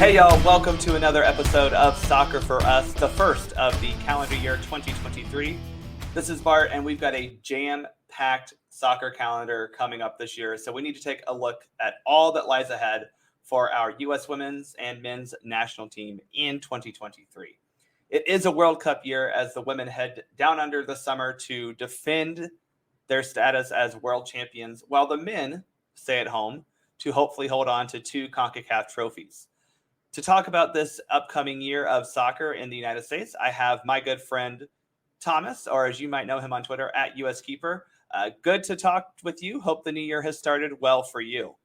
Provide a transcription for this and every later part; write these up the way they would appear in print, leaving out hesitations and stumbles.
Hey y'all, welcome to another episode of Soccer for Us, the first of the calendar year 2023. This is Bart, and we've got a jam-packed soccer calendar coming up this year, so we need to take a look at all that lies ahead for our U.S. women's and men's national team in 2023. It is a World Cup year as the women head down under the summer to defend their status as world champions, while the men stay at home to hopefully hold on to 2 CONCACAF trophies. To talk about this upcoming year of soccer in the United States, I have my good friend Thomas, or as you might know him on Twitter, at USKeeper. Good to talk with you. Hope the new year has started well for you.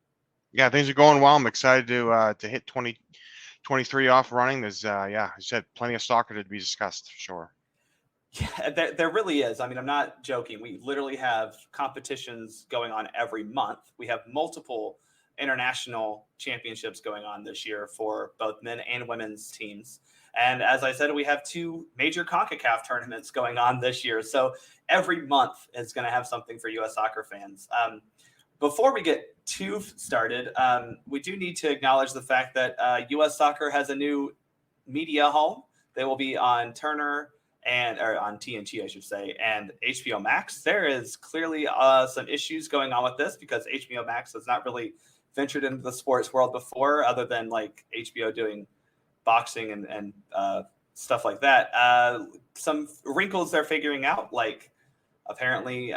Yeah, things are going well. I'm excited to hit 2023 off running. There's as you said, plenty of soccer to be discussed for sure. Yeah, there really is. I mean, I'm not joking. We literally have competitions going on every month. We have multiple international championships going on this year for both men and women's teams. And as I said, we have 2 major CONCACAF tournaments going on this year. So every month is going to have something for U.S. soccer fans. Before we get too started, we do need to acknowledge the fact that U.S. soccer has a new media home. They will be on Turner or on TNT, I should say, and HBO Max. There is clearly some issues going on with this because HBO Max has not really ventured into the sports world before, other than like HBO doing boxing and stuff like that. Some wrinkles they're figuring out, like apparently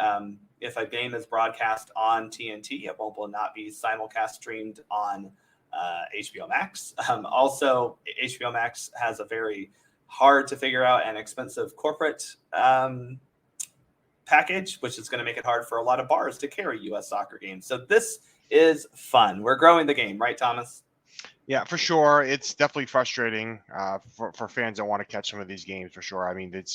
if a game is broadcast on TNT, it will not be simulcast streamed on HBO Max. Also, HBO Max has a very hard to figure out and expensive corporate package, which is going to make it hard for a lot of bars to carry U.S. soccer games. So this is fun. We're growing the game, right, Thomas? Yeah, for sure. It's definitely frustrating for fans that want to catch some of these games for sure. I mean, it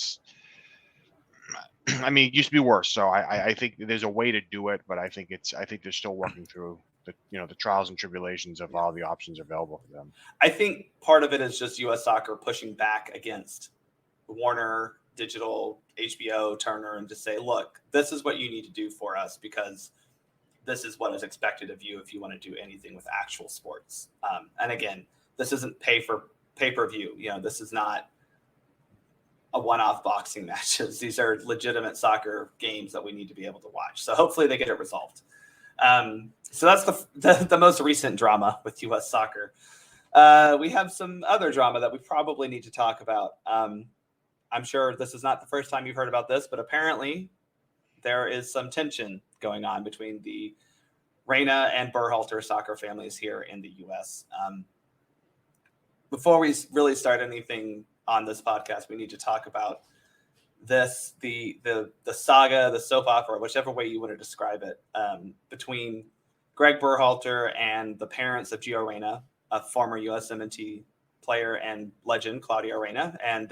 used to be worse. So I think there's a way to do it, but I think they're still working through the trials and tribulations of all the options available for them. I think part of it is just U.S. soccer pushing back against Warner, Digital, HBO, Turner, and just say, look, this is what you need to do for us because this is what is expected of you if you want to do anything with actual sports. And again, this isn't pay-per-view. This is not a one-off boxing matches. These are legitimate soccer games that we need to be able to watch. So hopefully they get it resolved. So that's the most recent drama with U.S. soccer. We have some other drama that we probably need to talk about. I'm sure this is not the first time you've heard about this, but apparently there is some tension going on between the Reyna and Berhalter soccer families here in the U.S. Before we really start anything on this podcast, we need to talk about this, the saga, the soap opera, whichever way you want to describe it, between Greg Berhalter and the parents of Gio Reyna, a former USMNT player and legend, Claudia Reyna, and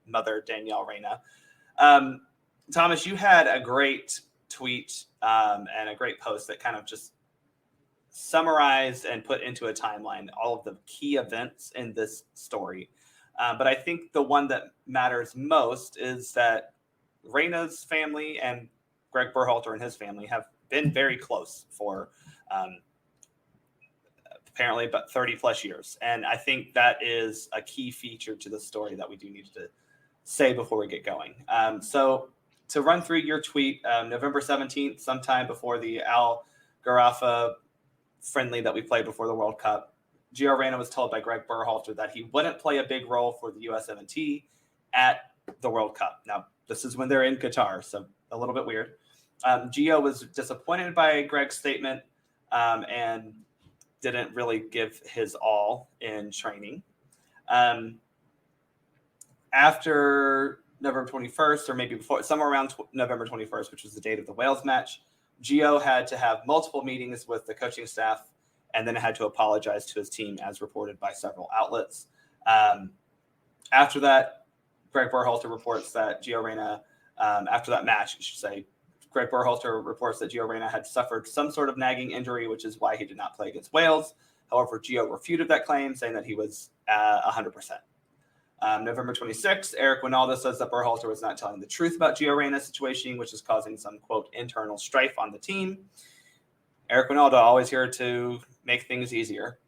mother Danielle Reyna. Thomas, you had a great tweet and a great post that kind of just summarized and put into a timeline all of the key events in this story. But I think the one that matters most is that Reyna's family and Greg Berhalter and his family have been very close for apparently about 30 plus years. And I think that is a key feature to the story that we do need to say before we get going. So to run through your tweet, November 17th, sometime before the Al Gharafa friendly that we played before the World Cup, Gio Reyna was told by Greg Berhalter that he wouldn't play a big role for the USMNT at the World Cup. Now, this is when they're in Qatar, so a little bit weird. Gio was disappointed by Greg's statement and didn't really give his all in training. After November 21st, or maybe before, somewhere around November 21st, which was the date of the Wales match, Gio had to have multiple meetings with the coaching staff and then had to apologize to his team, as reported by several outlets. After that, Greg Berhalter reports that Gio Reyna, after that match, I should say, Greg Berhalter reports that Gio Reyna had suffered some sort of nagging injury, which is why he did not play against Wales. However, Gio refuted that claim, saying that he was 100%. November 26th, Eric Winalda says that Berhalter was not telling the truth about Gio Reyna's situation, which is causing some, quote, internal strife on the team. Eric Winalda, always here to make things easier.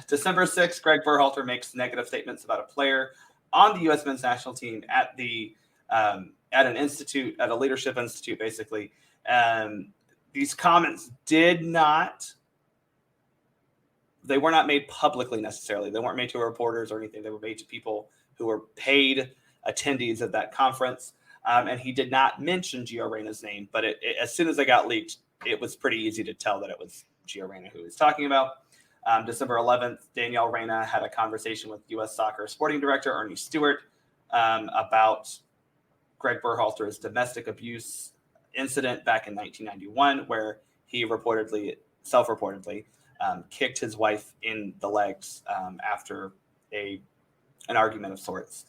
December 6th, Greg Berhalter makes negative statements about a player on the U.S. men's national team at an institute, at a leadership institute, basically. These comments they were not made publicly necessarily. They weren't made to reporters or anything. They were made to people who were paid attendees of that conference. And he did not mention Gio Reyna's name, but as soon as they got leaked, it was pretty easy to tell that it was Gio Reyna who he was talking about. December 11th, Danielle Reyna had a conversation with U.S. Soccer sporting director Ernie Stewart about Greg Berhalter's domestic abuse incident back in 1991, where he self-reportedly, kicked his wife in the legs after an argument of sorts.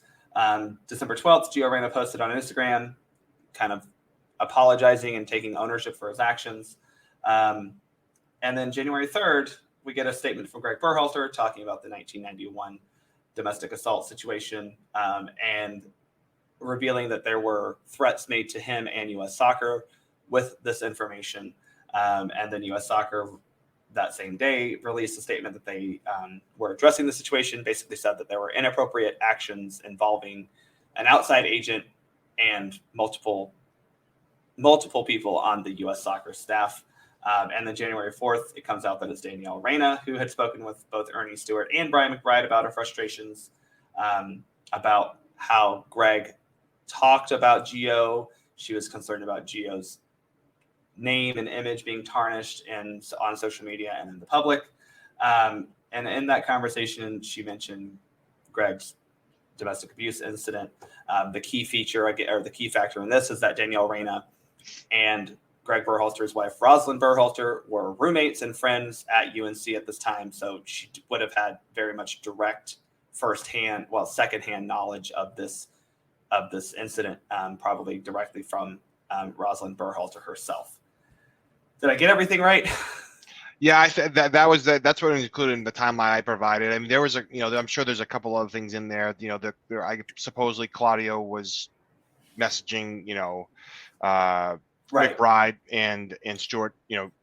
December 12th, Gio Reyna posted on Instagram kind of apologizing and taking ownership for his actions. And then January 3rd, we get a statement from Greg Berhalter talking about the 1991 domestic assault situation and revealing that there were threats made to him and U.S. Soccer with this information. And then U.S. Soccer that same day released a statement that they were addressing the situation, basically said that there were inappropriate actions involving an outside agent and multiple people on the U.S. Soccer staff. And then January 4th, it comes out that it's Danielle Reyna who had spoken with both Ernie Stewart and Brian McBride about her frustrations about how Greg talked about Gio. She was concerned about Gio's name and image being tarnished on social media and in the public. And in that conversation, she mentioned Greg's domestic abuse incident. The key factor in this is that Danielle Reyna and Greg Berhalter's wife, Rosalind Berhalter, were roommates and friends at UNC at this time. So she would have had very much direct secondhand knowledge of this incident, probably directly from Rosalind Berhalter herself. Did I get everything right? Yeah, I said that's what was included in the timeline I provided. I mean, there was I'm sure there's a couple other things in there. Supposedly Claudio was messaging, Right. McBride and Stewart,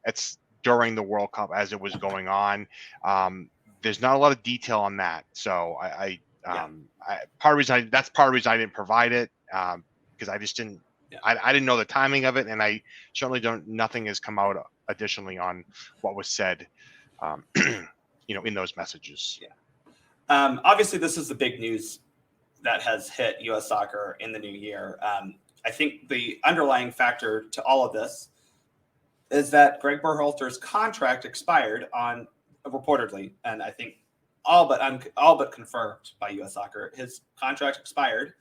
it's during the World Cup as it was going on. There's not a lot of detail on that, so part of the reason I didn't provide it because I just didn't. Yeah. I didn't know the timing of it, and I certainly nothing has come out additionally on what was said, in those messages. Yeah. Obviously, this is the big news that has hit U.S. Soccer in the new year. I think the underlying factor to all of this is that Greg Berhalter's contract expired reportedly, and I think all but confirmed by U.S. Soccer. His contract expired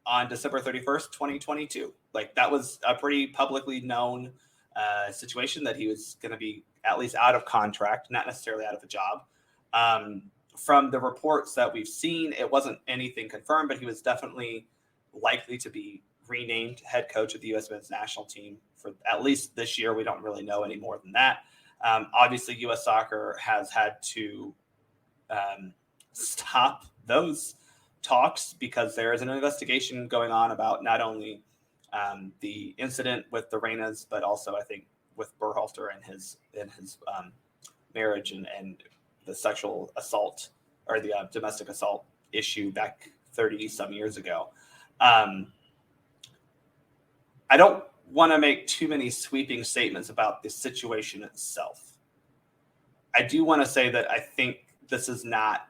on December 31st, 2022. Like, that was a pretty publicly known situation that he was going to be at least out of contract, not necessarily out of a job. From the reports that we've seen, it wasn't anything confirmed, but he was definitely likely to be renamed head coach of the U.S. men's national team for at least this year. We don't really know any more than that. Obviously, U.S. Soccer has had to stop those talks because there is an investigation going on about not only the incident with the Reynas, but also I think with Berhalter and his marriage and the sexual assault or the domestic assault issue back 30 some years ago. I don't want to make too many sweeping statements about the situation itself. I do want to say that I think this is not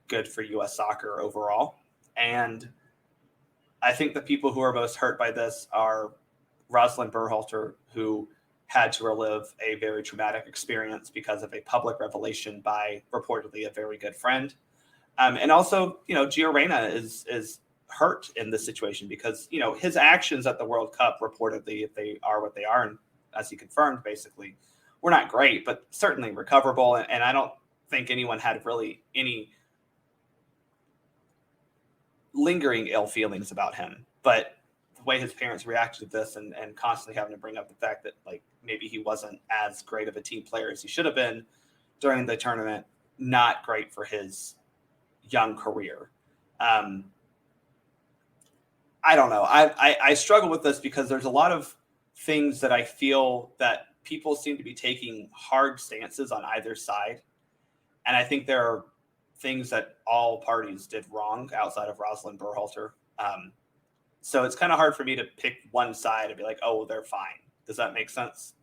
good for U.S. Soccer overall. And I think the people who are most hurt by this are Rosalind Berhalter, who had to relive a very traumatic experience because of a public revelation by reportedly a very good friend. And also, Gio Reyna is hurt in this situation because, his actions at the World Cup reportedly, if they are what they are, and as he confirmed, basically, were not great, but certainly recoverable. And I don't think anyone had really any lingering ill feelings about him. But the way his parents reacted to this and constantly having to bring up the fact that, like, maybe he wasn't as great of a team player as he should have been during the tournament, not great for his young career. I don't know. I struggle with this because there's a lot of things that I feel that people seem to be taking hard stances on either side. And I think there are things that all parties did wrong outside of Rosalind Berhalter. So it's kind of hard for me to pick one side and be like, oh, they're fine. Does that make sense?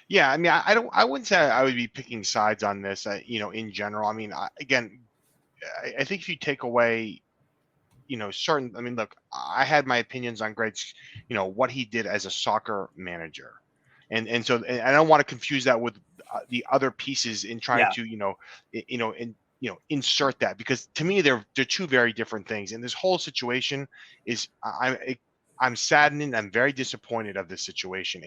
Yeah, I mean, I wouldn't say I would be picking sides on this, in general. I mean, I think if you take away, certain, I mean, look, I had my opinions on Greg's, what he did as a soccer manager. And I don't want to confuse that with the other pieces in trying to, insert that, because to me, they're two very different things. And this whole situation is, I'm saddened and I'm very disappointed of this situation.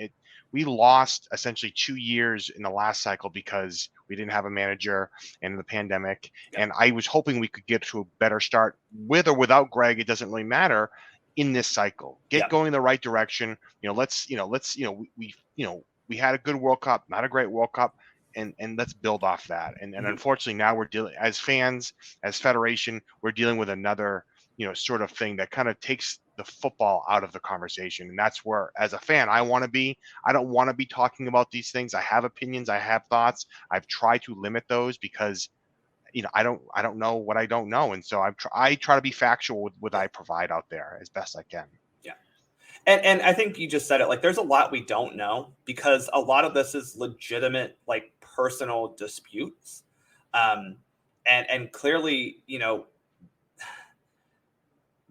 We lost essentially 2 years in the last cycle because we didn't have a manager and the pandemic. Yep. And I was hoping we could get to a better start with or without Greg. It doesn't really matter in this cycle. Get going in the right direction. We had a good World Cup, not a great World Cup. And let's build off that. And unfortunately now we're dealing, as fans, as federation, we're dealing with another, sort of thing that kind of takes the football out of the conversation. And that's where, as a fan, I don't want to be talking about these things. I have opinions, I have thoughts. I've tried to limit those because, I don't know what I don't know. And so I try to be factual with what I provide out there as best I can. Yeah. And I think you just said it, like, there's a lot we don't know because a lot of this is legitimate, like, personal disputes. And clearly,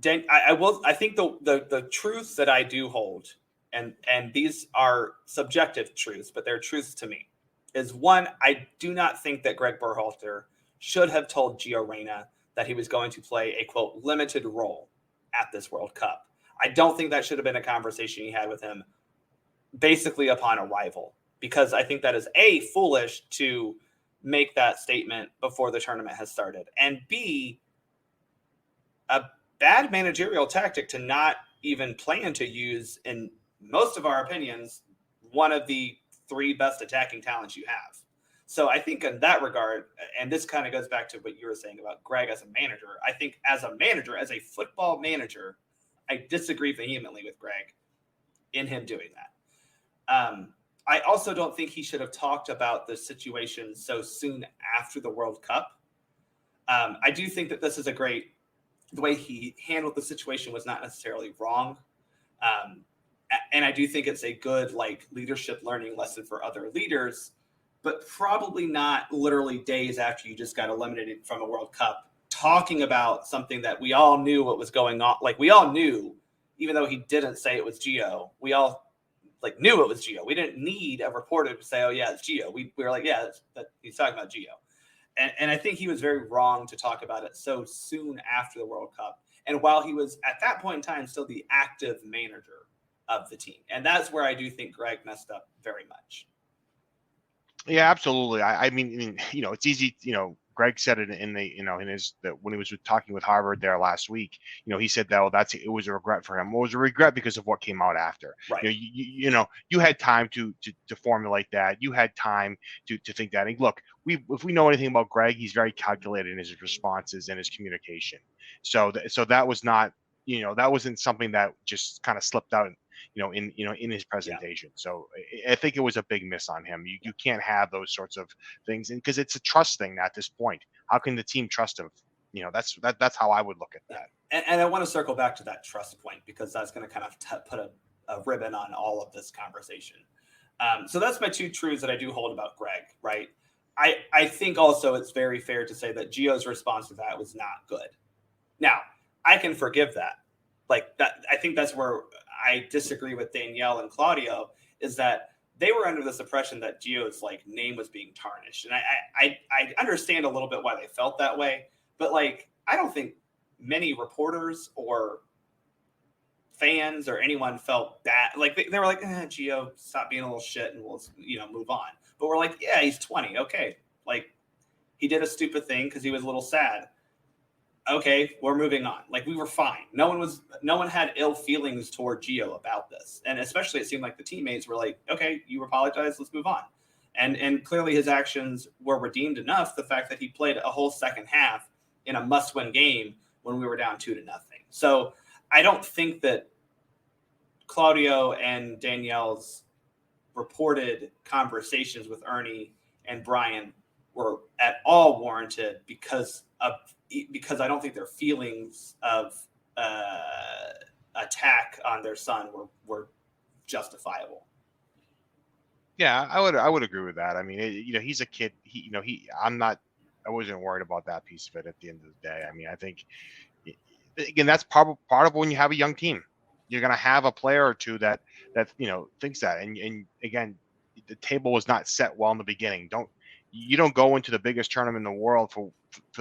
I think the truths that I do hold, and these are subjective truths, but they're truths to me, is one, I do not think that Greg Berhalter should have told Gio Reyna that he was going to play a, quote, limited role at this World Cup. I don't think that should have been a conversation he had with him basically upon arrival, because I think that is A, foolish to make that statement before the tournament has started, and B, a bad managerial tactic to not even plan to use, in most of our opinions, one of the 3 best attacking talents you have. So I think in that regard, and this kind of goes back to what you were saying about Greg as a manager, I think as a manager, as a football manager, I disagree vehemently with Greg in him doing that. I also don't think he should have talked about the situation so soon after the World Cup. I do think that this is the way he handled the situation was not necessarily wrong. And I do think it's a good, like, leadership learning lesson for other leaders, but probably not literally days after you just got eliminated from a World Cup, talking about something that we all knew what was going on. Like, we all knew, even though he didn't say it was Gio, we all knew it was Gio. We didn't need a reporter to say, oh yeah, it's Gio. We were like, yeah, he's talking about Gio. And I think he was very wrong to talk about it so soon after the World Cup. And while he was at that point in time still the active manager of the team. And that's where I do think Greg messed up very much. Yeah, absolutely. I mean, it's easy, Greg said it in when he was talking with Harvard there last week, he said that it was a regret for him. Well, it was a regret because of what came out after. Right. You had time to formulate that. You had time to think that. And look, if we know anything about Greg, he's very calculated in his responses and his communication. So that was not, that wasn't something that just kind of slipped out, in his presentation. Yeah. So I think it was a big miss on him. You can't have those sorts of things, and because it's a trust thing at this point. How can the team trust him? That's how I would look at that. And I want to circle back to that trust point, because that's going to kind of put a ribbon on all of this conversation. So that's my 2 truths that I do hold about Greg, right? I think also it's very fair to say that Gio's response to that was not good. Now, I can forgive that. Like that, I think that's where I disagree with Danielle and Claudio, is that they were under this impression that Gio's name was being tarnished. And I understand a little bit why they felt that way, but I don't think many reporters or fans or anyone felt bad. They were like, Gio, stop being a little shit and we'll, move on. But we're like, yeah, he's 20. Okay. He did a stupid thing because he was a little sad. Okay, we're moving on. We were fine. No one had ill feelings toward Gio about this. And especially it seemed like the teammates were like, okay, you apologize, let's move on. And clearly his actions were redeemed enough. The fact that he played a whole second half in a must-win game when we were down 2-0. So I don't think that Claudio and Danielle's reported conversations with Ernie and Brian were at all warranted because I don't think their feelings of attack on their son were justifiable. Yeah, I would agree with that. I mean, he's a kid. I wasn't worried about that piece of it at the end of the day. I mean, I think, again, that's part of when you have a young team. You're going to have a player or two that thinks that. And again, the table was not set well in the beginning. You don't go into the biggest tournament in the world for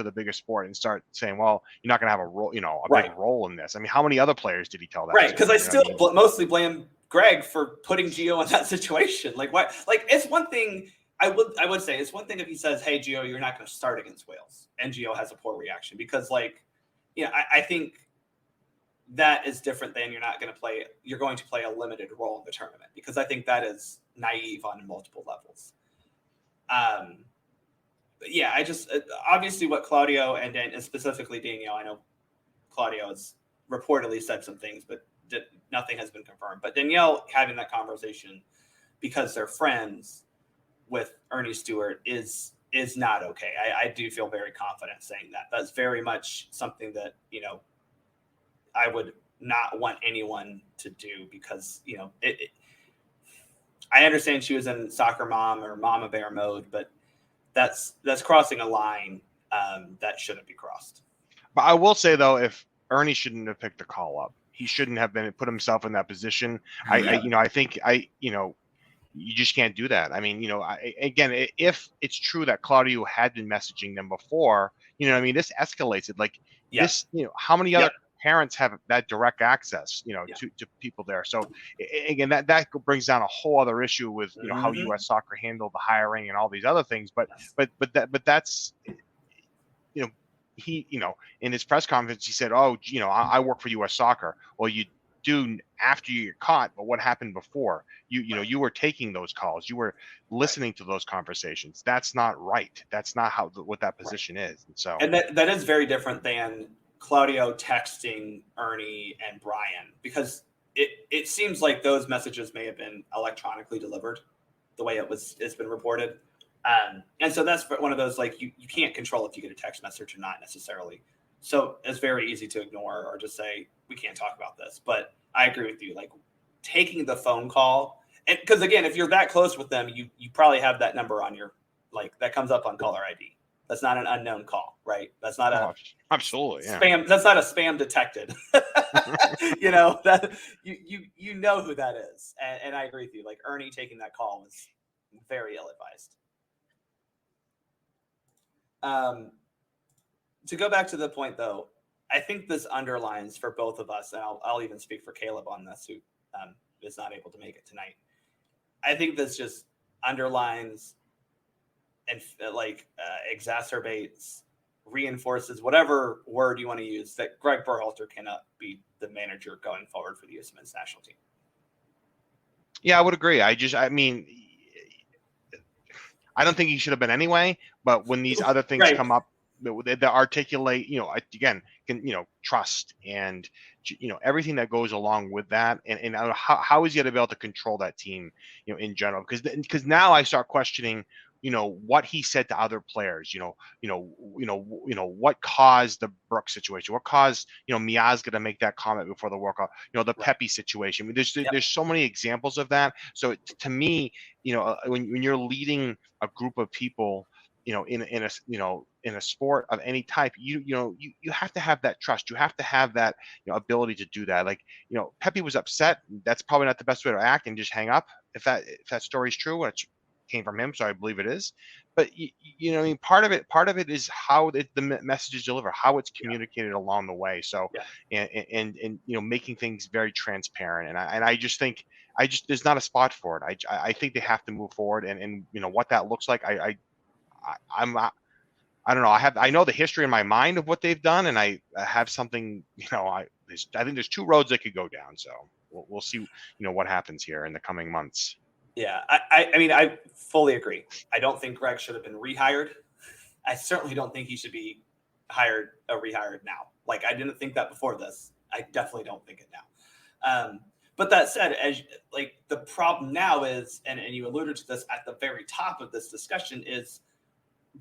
the biggest sport and start saying, well, you're not going to have a role, big role in this. I mean, how many other players did he tell that? Right, because I still mostly blame Greg for putting Gio in that situation. Like, what? Like, it's one thing. I would say it's one thing if he says, "Hey, Gio, you're not going to start against Wales," and Gio has a poor reaction, because, like, I think that is different than you're going to play a limited role in the tournament, because I think that is naive on multiple levels. But yeah, I just obviously what Claudio and specifically Danielle, I know Claudio has reportedly said some things, but nothing has been confirmed. But Danielle having that conversation because they're friends with Ernie Stewart is not okay. I do feel very confident saying that. That's very much something that, I would not want anyone to do, because, I understand she was in soccer mom or mama bear mode, but that's crossing a line that shouldn't be crossed. But I will say, though, if Ernie shouldn't have picked the call up, he shouldn't have put himself in that position. I think you just can't do that. I mean, again, if it's true that Claudio had been messaging them before, this escalates it. Like, this, how many other parents have that direct access, to people there? So again, that brings down a whole other issue with, how U.S. Soccer handled the hiring and all these other things. But that's, he, in his press conference, he said, "Oh, I work for U.S. Soccer." Well, you do after you get caught, but what happened before? You were taking those calls, you were listening to those conversations. That's not right. That's not what that position is. And that is very different than Claudio texting Ernie and Brian, because it seems like those messages may have been electronically delivered, the way it's been reported. And so that's one of those, like, you can't control if you get a text message or not necessarily. So it's very easy to ignore or just say, we can't talk about this. But I agree with you, like, taking the phone call, and because again, if you're that close with them, you probably have that number on your, like, that comes up on caller ID. That's not an unknown call, right? That's not absolutely spam. That's not a spam detected. That you know who that is. And I agree with you. Like, Ernie taking that call was very ill-advised. To go back to the point, though, I think this underlines for both of us, and I'll even speak for Caleb on this, who is not able to make it tonight. I think this just underlines and exacerbates, reinforces, whatever word you want to use, that Greg Berhalter cannot be the manager going forward for the USMNT national team. Yeah, I would agree. I don't think he should have been anyway, but when these other things come up, they articulate, again, trust and, everything that goes along with that. And how is he going to be able to control that team, in general? Because now I start questioning, what he said to other players, what caused the Brooks situation, what caused, Miazga to make that comment before the World Cup, the Pepe situation. I mean, there's so many examples of that. So to me, when you're leading a group of people, in a sport of any type, you have to have that trust. You have to have that, ability to do that. Like, Pepe was upset. That's probably not the best way to act, and just hang up if that story is true, which came from him, so I believe it is. But part of it is how the message is delivered, how it's communicated along the way. So and making things very transparent. And I just think there's not a spot for it. I think they have to move forward, and what that looks like. I don't know. I know the history in my mind of what they've done, and I have something. I think there's two roads that could go down. So we'll see. What happens here in the coming months. Yeah, I mean, I fully agree. I don't think Greg should have been rehired. I certainly don't think he should be rehired now. Like, I didn't think that before this. I definitely don't think it now. But that said, as like the problem now is, and you alluded to this at the very top of this discussion, is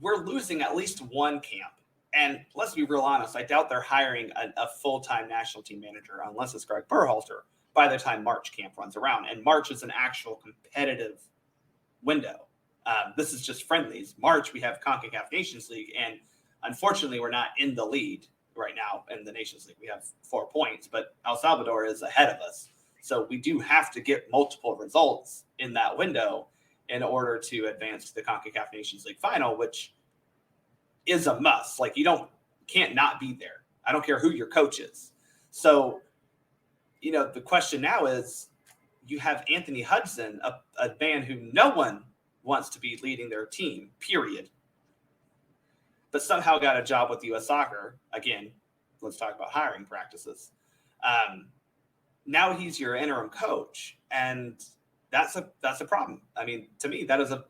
we're losing at least one camp. And let's be real honest, I doubt they're hiring a full-time national team manager unless it's Greg Berhalter by the time March camp runs around. And March is an actual competitive window. This is just friendlies. March, we have CONCACAF Nations League, and unfortunately, we're not in the lead right now in the Nations League. We have 4 points, but El Salvador is ahead of us. So we do have to get multiple results in that window in order to advance to the CONCACAF Nations League final, which is a must. Like can't not be there. I don't care who your coach is. So, the question now is you have Anthony Hudson, a man who no one wants to be leading their team, period, but somehow got a job with U.S. Soccer. Again, let's talk about hiring practices. Now he's your interim coach, and that's a problem. I mean, to me, that is a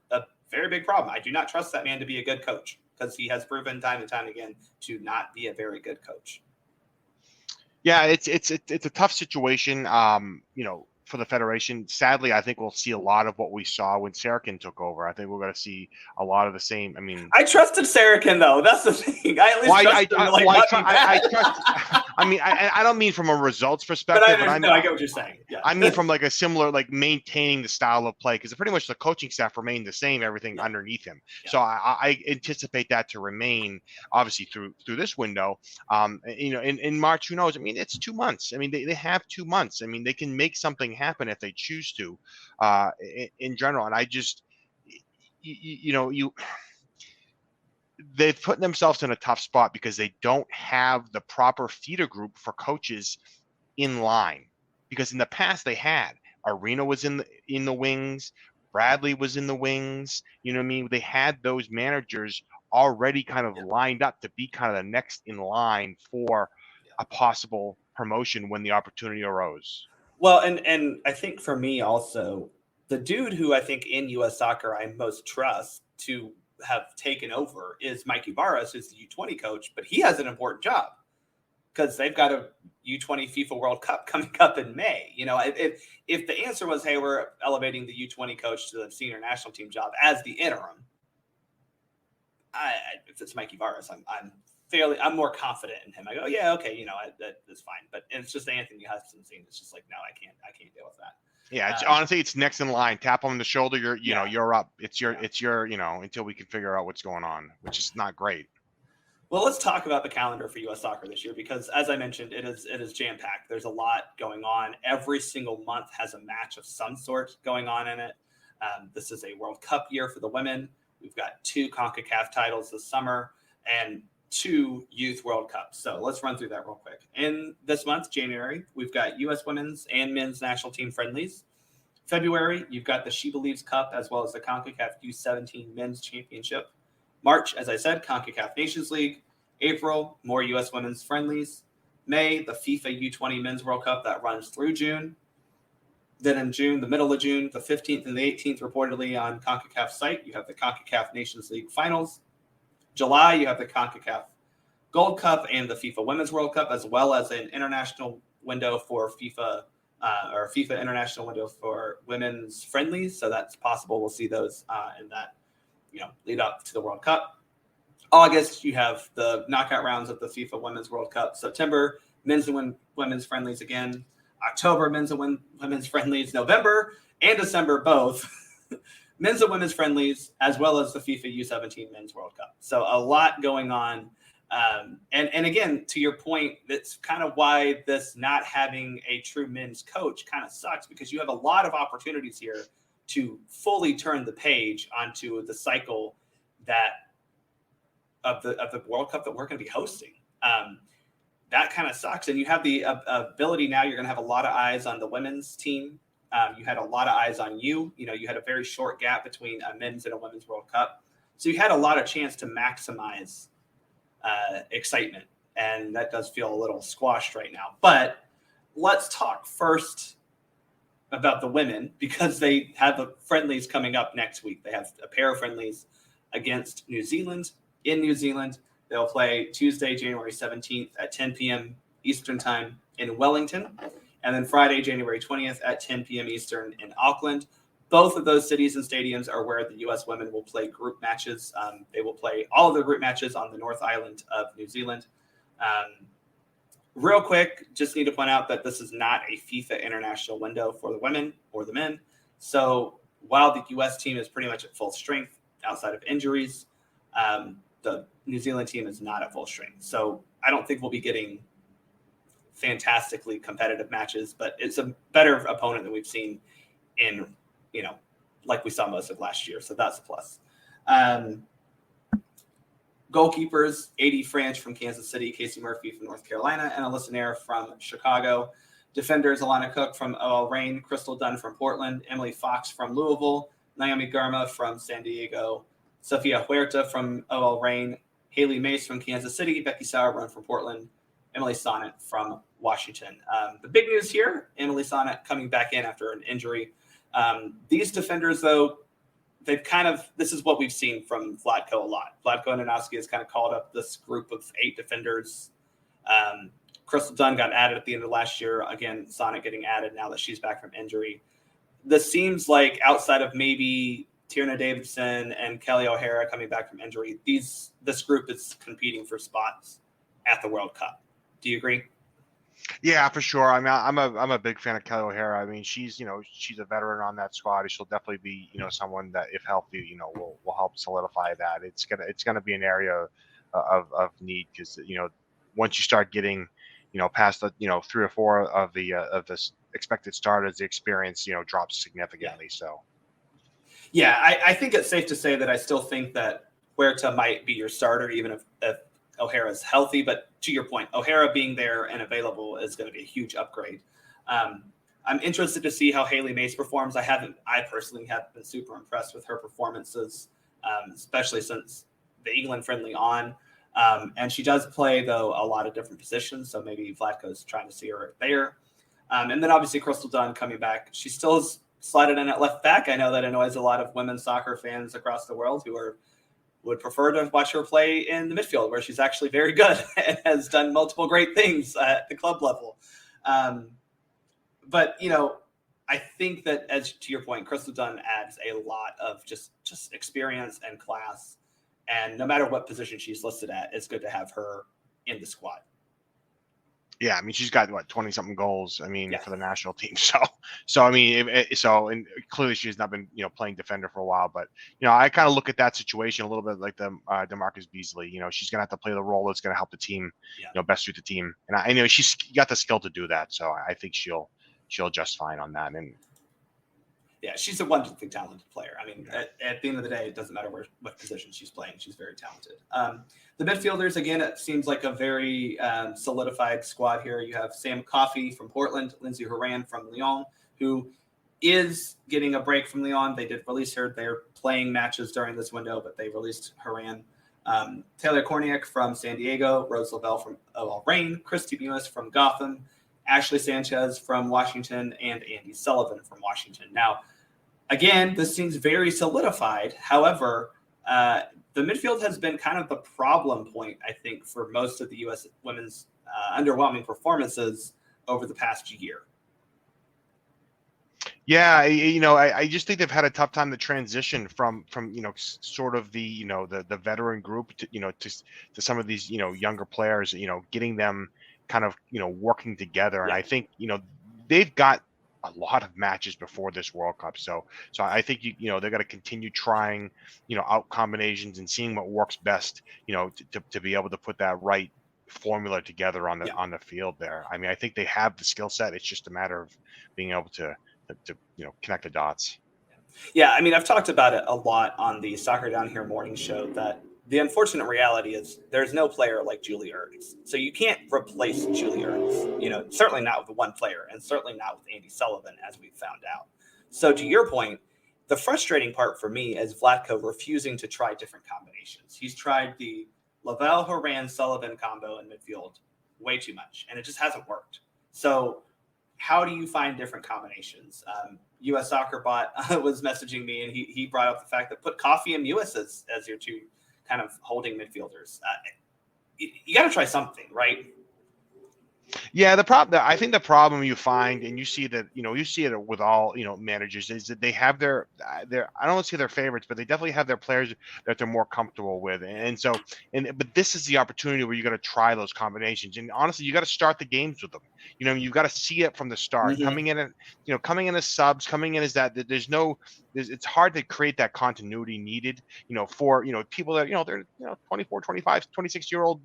very big problem. I do not trust that man to be a good coach because he has proven time and time again to not be a very good coach. Yeah, it's a tough situation. For the Federation. Sadly, I think we'll see a lot of what we saw when Saracen took over. I think we're going to see a lot of the same. I mean, I trusted Saracen though. That's the thing. I at least I don't mean from a results perspective, but I get what you're saying. Yeah. I mean from like a similar, like maintaining the style of play, because pretty much the coaching staff remained the same, everything underneath him. Yeah. So I anticipate that to remain obviously through this window. In March, who knows? I mean, it's 2 months. I mean, they have 2 months. I mean, they can make something happen if they choose to, in general. And I just, they've put themselves in a tough spot because they don't have the proper feeder group for coaches in line. Because in the past they had Reyna was in the wings, Bradley was in the wings. You know what I mean? They had those managers already kind of lined up to be kind of the next in line for a possible promotion when the opportunity arose. Well, and I think for me also, the dude who I think in U.S. Soccer I most trust to have taken over is Mikey Barras, who's the U20 coach, but he has an important job because they've got a U20 FIFA World Cup coming up in May. If the answer was, hey, we're elevating the U20 coach to the senior national team job as the interim, if it's Mikey Barras, I'm more confident in him. I go, yeah, okay, that's fine. But it's just Anthony Hudson scene. It's just like, no, I can't deal with that. Yeah, honestly, it's next in line. Tap on the shoulder. You're up. It's your until we can figure out what's going on, which is not great. Well, let's talk about the calendar for U.S. Soccer this year because, as I mentioned, it is jam-packed. There's a lot going on. Every single month has a match of some sort going on in it. This is a World Cup year for the women. We've got 2 CONCACAF titles this summer and 2 Youth World Cups. So let's run through that real quick. In this month, January, we've got U.S. women's and men's national team friendlies. February, you've got the She Believes Cup as well as the CONCACAF U17 Men's Championship. March, as I said, CONCACAF Nations League. April, more U.S. women's friendlies. May, the FIFA U20 Men's World Cup that runs through June. Then in June, the middle of June, the 15th and the 18th, reportedly on CONCACAF site, you have the CONCACAF Nations League finals. July, you have the CONCACAF Gold Cup and the FIFA Women's World Cup, as well as an international window for FIFA international window for women's friendlies. So that's possible. We'll see those in that, lead up to the World Cup. August, you have the knockout rounds of the FIFA Women's World Cup. September, men's and women's friendlies again. October, men's and women's friendlies. November and December, both. Men's and women's friendlies, as well as the FIFA U17 Men's World Cup. So a lot going on. And again, to your point, that's kind of why this not having a true men's coach kind of sucks, because you have a lot of opportunities here to fully turn the page onto the cycle of the World Cup that we're going to be hosting. That kind of sucks. And you have the ability now, you're going to have a lot of eyes on the women's team. You had a lot of eyes on you. You had a very short gap between a men's and a women's World Cup. So you had a lot of chance to maximize excitement. And that does feel a little squashed right now. But let's talk first about the women, because they have the friendlies coming up next week. They have a pair of friendlies against New Zealand in New Zealand. They'll play Tuesday, January 17th at 10 p.m. Eastern time in Wellington. And then Friday, January 20th at 10 p.m. Eastern in Auckland. Both of those cities and stadiums are where the U.S. women will play group matches. They will play all of the group matches on the North Island of New Zealand. Real quick, just need to point out that this is not a FIFA international window for the women or the men. So while the U.S. team is pretty much at full strength outside of injuries, the New Zealand team is not at full strength. So I don't think we'll be getting fantastically competitive matches, but it's a better opponent than we've seen in, like we saw most of last year. So that's a plus. Goalkeepers, A.D. Franch from Kansas City, Casey Murphy from North Carolina, and Alyssa Nair from Chicago. Defenders, Alana Cook from OL-Reign, Crystal Dunn from Portland, Emily Fox from Louisville, Naomi Garma from San Diego, Sofia Huerta from OL-Reign, Haley Mace from Kansas City, Becky Sauerbrunn from Portland, Emily Sonnet from Washington. The big news here, Emily Sonnet coming back in after an injury. These defenders, though, this is what we've seen from Vlatko a lot. Vlatko Ananowski has kind of called up this group of 8 defenders. Crystal Dunn got added at the end of last year. Again, Sonnet getting added now that she's back from injury. This seems like outside of maybe Tierna Davidson and Kelly O'Hara coming back from injury, this group is competing for spots at the World Cup. Do you agree? Yeah, for sure. I mean, I'm a big fan of Kelly O'Hara. I mean, she's a veteran on that squad. She'll definitely be someone that, if healthy, will help solidify that. It's gonna be an area of need, because once you start getting past the 3 or 4 of the expected starters, the experience drops significantly. Yeah. So yeah, I think it's safe to say that I still think that Huerta might be your starter, even if O'Hara's healthy. But to your point, O'Hara being there and available is going to be a huge upgrade. I'm interested to see how Haley Mace performs. I personally have been super impressed with her performances, especially since the England friendly on. And she does play, though, a lot of different positions. So maybe Vlatko's trying to see her there. And then obviously Crystal Dunn coming back. She still is slotted in at left back. I know that annoys a lot of women's soccer fans across the world who would prefer to watch her play in the midfield, where she's actually very good and has done multiple great things at the club level. But I think that, as to your point, Crystal Dunn adds a lot of just experience and class. And no matter what position she's listed at, it's good to have her in the squad. Yeah, I mean, she's got 20-something goals. I mean, Yeah. for the national team. So I mean, and clearly she's not been playing defender for a while. But I kind of look at that situation a little bit like the DeMarcus Beasley. She's gonna have to play the role that's gonna help the team, best suit the team. And I know she's got the skill to do that. So I think she'll just fine on that. And yeah, she's a wonderfully talented player. I mean, at the end of the day, it doesn't matter what position she's playing. She's very talented. The midfielders, again, it seems like a very solidified squad here. You have Sam Coffey from Portland, Lindsay Horan from Lyon, who is getting a break from Lyon. They did release her. They're playing matches during this window, but they released Horan. Taylor Korniak from San Diego, Rose Lavelle from OL-Reign, Christy Mewis from Gotham, Ashley Sanchez from Washington, and Andy Sullivan from Washington. Now, again, this seems very solidified. However, the midfield has been kind of the problem point, I think, for most of the U.S. women's underwhelming performances over the past year. Yeah, I just think they've had a tough time to transition from sort of the the veteran group to some of these younger players, getting them kind of working together. And I think they've got a lot of matches before this World Cup, so I think they're going to continue trying out combinations and seeing what works best to be able to put that right formula together on the field there. I mean, I think they have the skill set. It's just a matter of being able to connect the dots. Yeah, I mean, I've talked about it a lot on the Soccer Down Here morning show, that the unfortunate reality is there's no player like Julie Ertz. So you can't replace Julie Ertz, certainly not with one player, and certainly not with Andy Sullivan, as we found out. So to your point, the frustrating part for me is Vlatko refusing to try different combinations. He's tried the Lavelle, Horan, Sullivan combo in midfield way too much, and it just hasn't worked. So how do you find different combinations? US Soccer Bot was messaging me, and he brought up the fact that put Coffey and Mewis as your two kind of holding midfielders. You got to try something, right? Yeah, I think the problem you find, and you see that, you see it with all, managers, is that they have I don't want to say their favorites, but they definitely have their players that they're more comfortable with. And so, but this is the opportunity where you got to try those combinations. And honestly, you got to start the games with them. You've got to see it from the start, Mm-hmm. coming in as subs, coming in as that, it's hard to create that continuity needed, for, people that, they're, 24, 25, 26-year-old,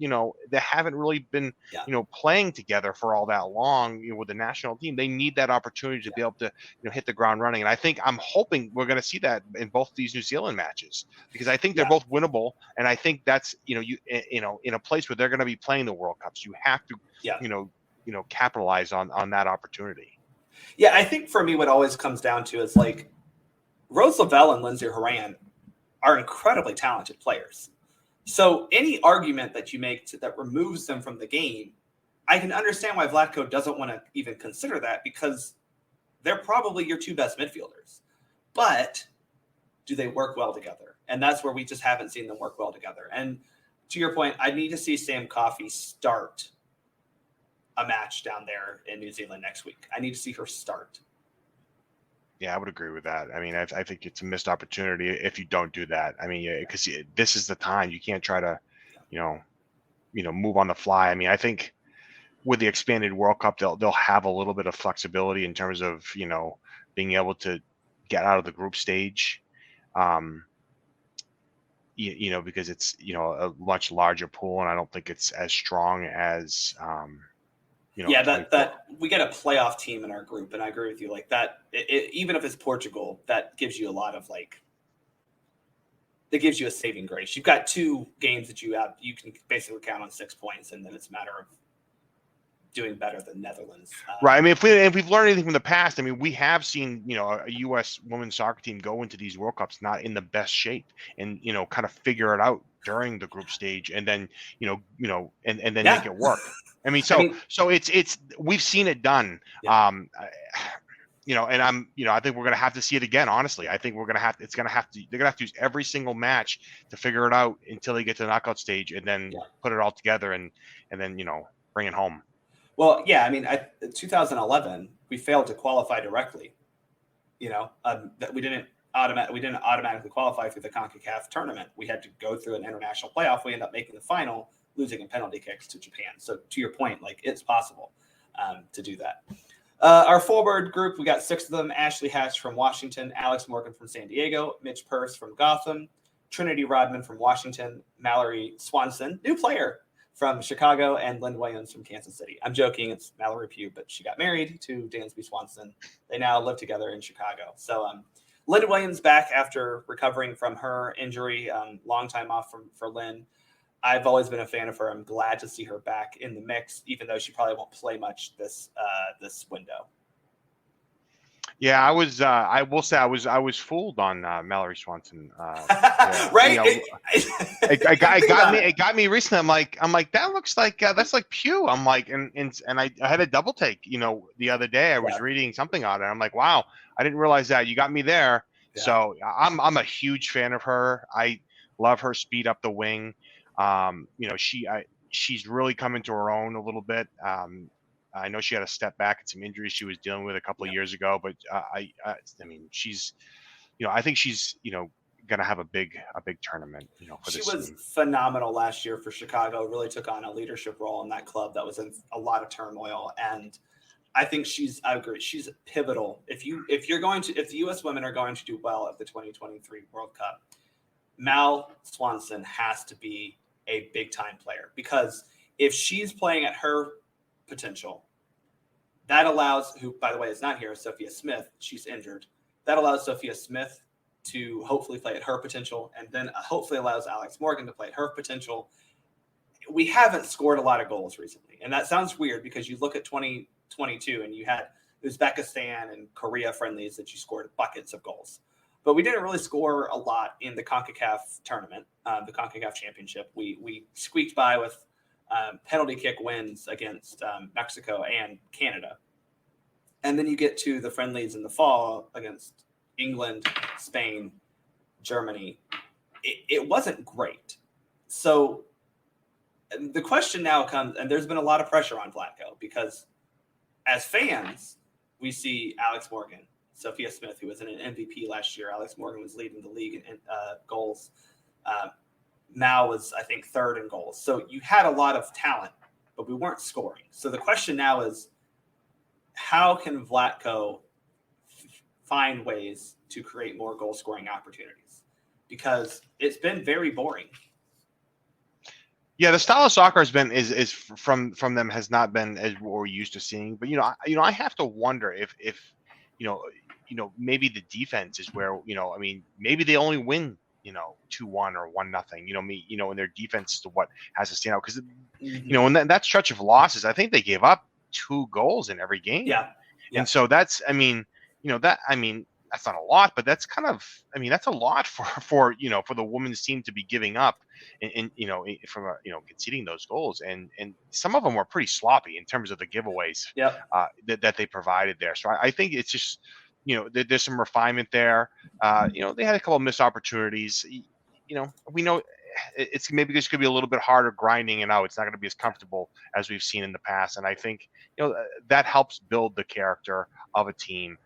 that haven't really been, Yeah. playing together for all that long, with the national team. They need that opportunity to be able to, hit the ground running. And I'm hoping we're going to see that in both these New Zealand matches, because I think they're both winnable. And I think that's, in a place where they're going to be playing the World Cups, you have to, capitalize on that opportunity. Yeah, I think for me, what always comes down to is like Rose Lavelle and Lindsay Horan are incredibly talented players. So any argument that you make that removes them from the game, I can understand why Vlatko doesn't want to even consider that, because they're probably your two best midfielders. But do they work well together? And that's where we just haven't seen them work well together. And to your point, I need to see Sam Coffey start a match down there in New Zealand next week. I need to see her start. Yeah, I would agree with that. I mean, I think it's a missed opportunity if you don't do that. I mean, because this is the time. You can't try to, move on the fly. I mean, I think with the expanded World Cup, they'll have a little bit of flexibility in terms of, being able to get out of the group stage. Because it's, a much larger pool, and I don't think it's as strong as, that we get a playoff team in our group, and I agree with you. Like that, even if it's Portugal, that gives you a lot of that gives you a saving grace. You've got two games that you can basically count on 6 points, and then it's a matter of doing better than Netherlands. Right. I mean, if we've learned anything from the past, I mean, we have seen, a U.S. women's soccer team go into these World Cups not in the best shape, and, kind of figure it out during the group stage, and then, and then make it work. I mean, so it's we've seen it done. Yeah. And I think we're going to have to see it again. Honestly, I think they're going to have to use every single match to figure it out until they get to the knockout stage, and then put it all together and then, bring it home. Well, yeah, I mean, 2011, we failed to qualify directly. We didn't automatically qualify through the CONCACAF tournament. We had to go through an international playoff. We ended up making the final, losing in penalty kicks to Japan. So to your point, it's possible to do that. Our forward group, we got 6 of them: Ashley Hatch from Washington, Alex Morgan from San Diego, Mitch Purse from Gotham, Trinity Rodman from Washington, Mallory Swanson, new player, from Chicago, and Lynn Williams from Kansas City. I'm joking, it's Mallory Pugh, but she got married to Dansby Swanson. They now live together in Chicago. So Lynn Williams back after recovering from her injury, long time off for Lynn. I've always been a fan of her. I'm glad to see her back in the mix, even though she probably won't play much this window. Yeah, I will say I was fooled on Mallory Swanson. Right? It got me recently. I'm like that looks like that's like Pew. I'm like, and I had a double take. The other day I was reading something on it. I'm like, wow, I didn't realize that. You got me there. Yeah. So I'm a huge fan of her. I love her speed up the wing. She's really come into her own a little bit. I know she had a step back and some injuries she was dealing with a couple of years ago, but I mean, she's, I think she's, going to have a big tournament, for she this was team. Phenomenal last year for Chicago. Really took on a leadership role in that club that was in a lot of turmoil. And I think I agree. She's pivotal. If the U.S. women are going to do well at the 2023 World Cup, Mal Swanson has to be a big time player, because if she's playing at her potential, that allows, who by the way is not here, Sophia Smith, she's injured. That allows Sophia Smith to hopefully play at her potential, and then hopefully allows Alex Morgan to play at her potential. We haven't scored a lot of goals recently, and that sounds weird because you look at 2022 and you had Uzbekistan and Korea friendlies that you scored buckets of goals, but we didn't really score a lot in the CONCACAF tournament, the CONCACAF championship. We squeaked by with penalty kick wins against Mexico and Canada. And then you get to the friendlies in the fall against England, Spain, Germany. It wasn't great. So the question now comes, and there's been a lot of pressure on Vlatko because as fans, we see Alex Morgan, Sophia Smith, who was in an MVP last year. Alex Morgan was leading the league in goals. Mal was, I think, third in goals. So you had a lot of talent, but we weren't scoring. So the question now is, how can Vlatko find ways to create more goal scoring opportunities? Because it's been very boring. Yeah, the style of soccer has been is from them has not been as what we're used to seeing. But I have to wonder if maybe the defense is where I mean maybe they only win 2-1 or 1-0. And their defense is to what has to stand out because in that stretch of losses, I think they gave up 2 goals in every game. Yeah. And so that's that's not a lot, but that's kind of that's a lot for the women's team to be giving up and from conceding those goals, and some of them were pretty sloppy in terms of the giveaways that they provided there. So I think it's just there's some refinement there. They had a couple of missed opportunities. We know it's maybe this could be a little bit harder grinding it out. It's not going to be as comfortable as we've seen in the past, and I think that helps build the character of a team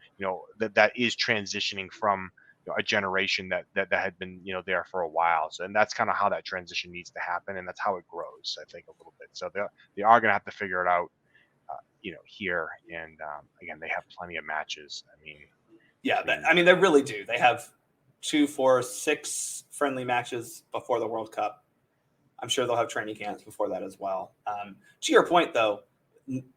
that is transitioning from a generation that had been there for a while. So, and that's kind of how that transition needs to happen, and that's how it grows, I think, a little bit. So they are going to have to figure it out here, and again, they have plenty of matches. They really do. They have 2, 4, 6 friendly matches before the World Cup. I'm sure they'll have training camps before that as well. To your point, though,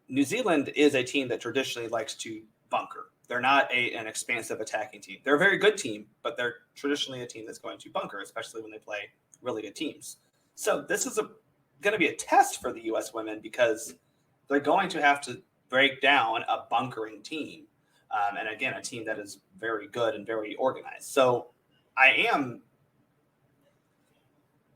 New Zealand is a team that traditionally likes to bunker. They're not an expansive attacking team. They're a very good team, but they're traditionally a team that's going to bunker, especially when they play really good teams. So this is going to be a test for the U.S. women because they're going to have to break down a bunkering team. And again, a team that is very good and very organized. So I am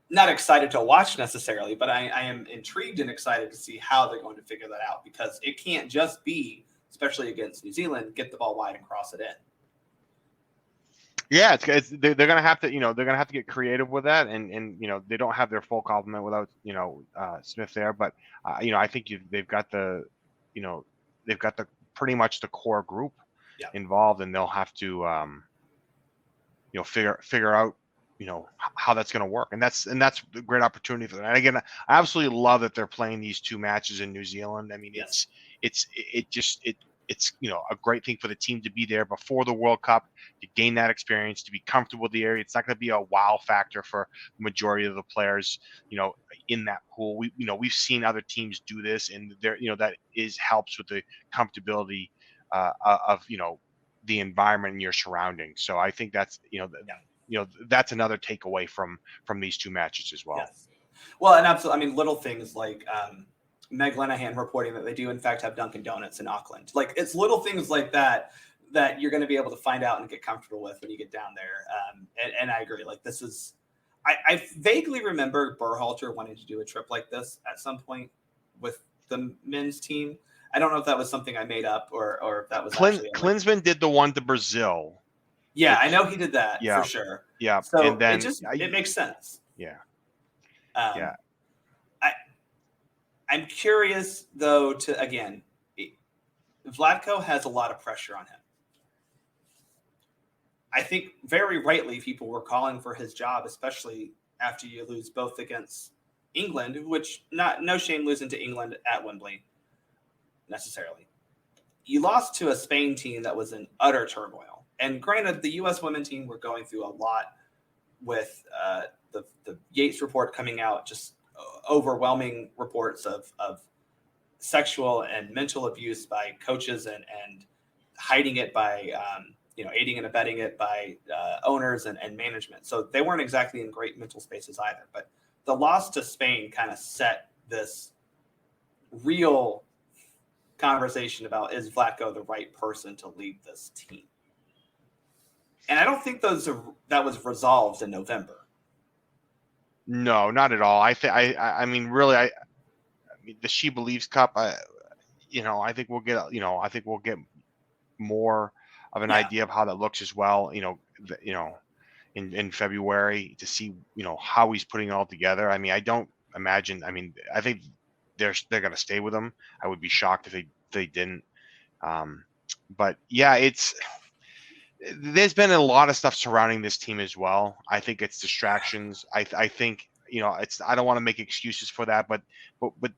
not excited to watch necessarily, but I am intrigued and excited to see how they're going to figure that out, because it can't just be, especially against New Zealand, get the ball wide and cross it in. Yeah, they're going to have to, they're going to have to get creative with that, and they don't have their full complement without Smith there, but I think they've got the pretty much the core group involved, and they'll have to figure out how that's going to work, and that's a great opportunity for them. And again, I absolutely love that they're playing these 2 matches in New Zealand. I mean, it's a great thing for the team to be there before the World Cup, to gain that experience, to be comfortable with the area. It's not going to be a wow factor for the majority of the players in that pool. We've seen other teams do this, and there that helps with the comfortability of the environment and your surroundings. So I think that's that's another takeaway from these 2 matches as well. Yes. Well, and absolutely. Little things like Meg Lenahan reporting that they do in fact have Dunkin' Donuts in Auckland. Like, it's little things like that you're going to be able to find out and get comfortable with when you get down there. And I agree. Like, this is, I vaguely remember Berhalter wanting to do a trip like this at some point with the men's team. I don't know if that was something I made up or if that was Klinsmann did the one to Brazil. Yeah, I know he did that for sure. Yeah, so and then it makes sense. Yeah, I'm curious though Vlatko has a lot of pressure on him. I think very rightly people were calling for his job, especially after you lose both against England, which no shame losing to England at Wembley necessarily. You lost to a Spain team that was in utter turmoil. And granted, the U.S. women team were going through a lot with the Yates report coming out, just overwhelming reports of sexual and mental abuse by coaches and hiding it by aiding and abetting it by owners and management. So they weren't exactly in great mental spaces either. But the loss to Spain kind of set this real conversation about, is Vlatko the right person to lead this team? And I don't think that was resolved in November. No, not at all. I mean, really, the She Believes Cup. I think we'll get. I think we'll get more of an idea of how that looks as well. In February to see how he's putting it all together. I mean, I don't imagine. I mean, I think they're going to stay with him. I would be shocked if they didn't. But yeah, there's been a lot of stuff surrounding this team as well. I think it's distractions. I think, I don't want to make excuses for that, but when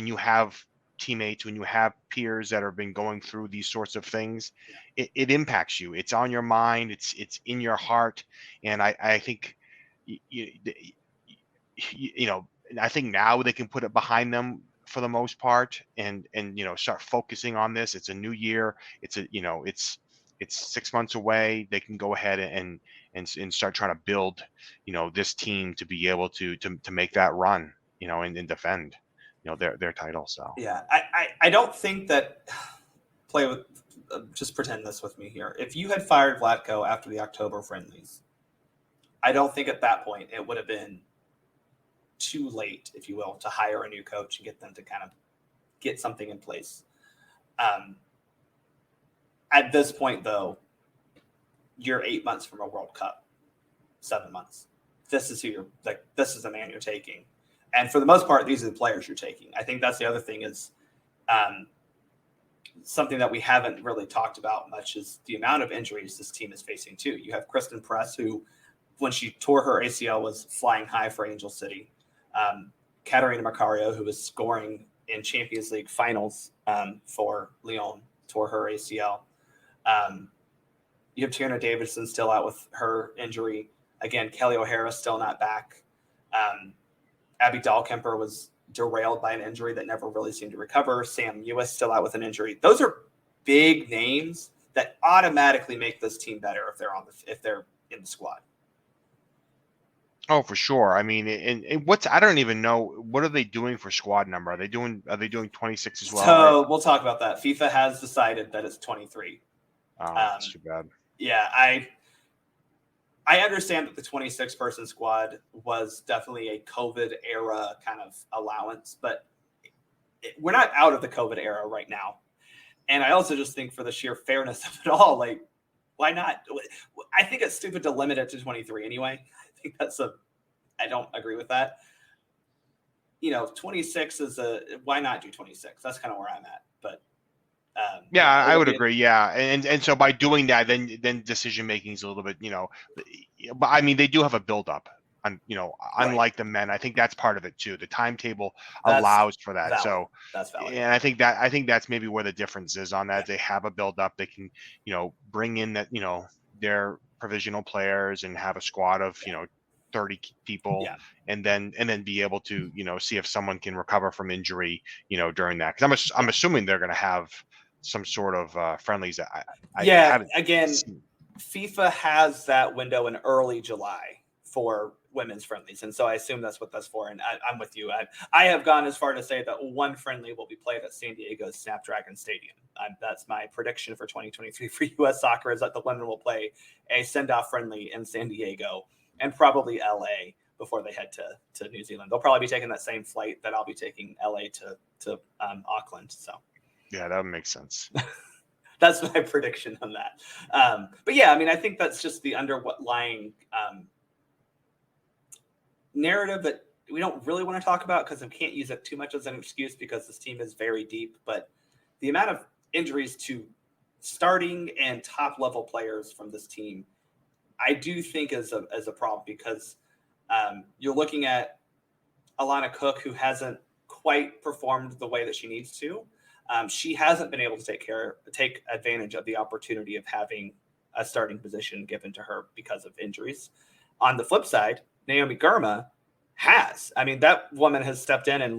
you have teammates, when you have peers that have been going through these sorts of things, it impacts you. It's on your mind. It's in your heart. And I think, I think now they can put it behind them for the most part, and start focusing on this. It's a new year. It's 6 months away. They can go ahead and start trying to build, this team to be able to make that run, and defend, their title. So yeah, I don't think that just pretend this with me here. If you had fired Vlatko after the October friendlies, I don't think at that point it would have been too late, if you will, to hire a new coach and get them to kind of get something in place. At this point, though, you're 8 months from a World Cup, 7 months. This is this is the man you're taking. And for the most part, these are the players you're taking. I think that's the other thing is something that we haven't really talked about much is the amount of injuries this team is facing too. You have Kristen Press, who, when she tore her ACL, was flying high for Angel City. Katarina Macario, who was scoring in Champions League finals for Lyon, tore her ACL. You have Tierna Davidson still out with her injury. Again, Kelly O'Hara still not back. Abby Dahlkemper was derailed by an injury that never really seemed to recover. Sam Ewis still out with an injury. Those are big names that automatically make this team better if they're in the squad. Oh, for sure. I mean, and I don't even know, what are they doing for squad number? Are they doing 26 as well? So we'll talk about that. FIFA has decided that it's 23. Oh, that's too bad. Yeah, I understand that the 26-person squad was definitely a COVID era kind of allowance, but we're not out of the COVID era right now. And I also just think for the sheer fairness of it all, like, why not? I think it's stupid to limit it to 23 anyway. I think I don't agree with that. 26 why not do 26? That's kind of where I'm at. But yeah, I would agree. Yeah. And so by doing that, then decision making is a little bit, but I mean, they do have a buildup on, unlike the men. I think that's part of it too. The timetable allows for that. Valid. So that's valid. And I think that's maybe where the difference is on that. Yeah. They have a buildup. They can, bring in that, their provisional players and have a squad of, 30 people, and then be able to, see if someone can recover from injury, during that. Because I'm assuming they're going to have some sort of friendlies. Again, FIFA has that window in early July for women's friendlies, and so I assume that's what that's for. And I'm with you. I have gone as far to say that one friendly will be played at San Diego's Snapdragon Stadium. That's my prediction for 2023 for U.S. Soccer, is that the women will play a send-off friendly in San Diego and probably LA before they head to New Zealand. They'll probably be taking that same flight that I'll be taking LA to Auckland. So yeah, that would make sense. That's my prediction on that. But yeah, I mean, I think that's just the underlying narrative that we don't really want to talk about, because we can't use it too much as an excuse because this team is very deep. But the amount of injuries to starting and top level players from this team, I do think is a problem, because you're looking at Alana Cook, who hasn't quite performed the way that she needs to. She hasn't been able to take advantage of the opportunity of having a starting position given to her because of injuries. On the flip side, Naomi Girma has. I mean, that woman has stepped in and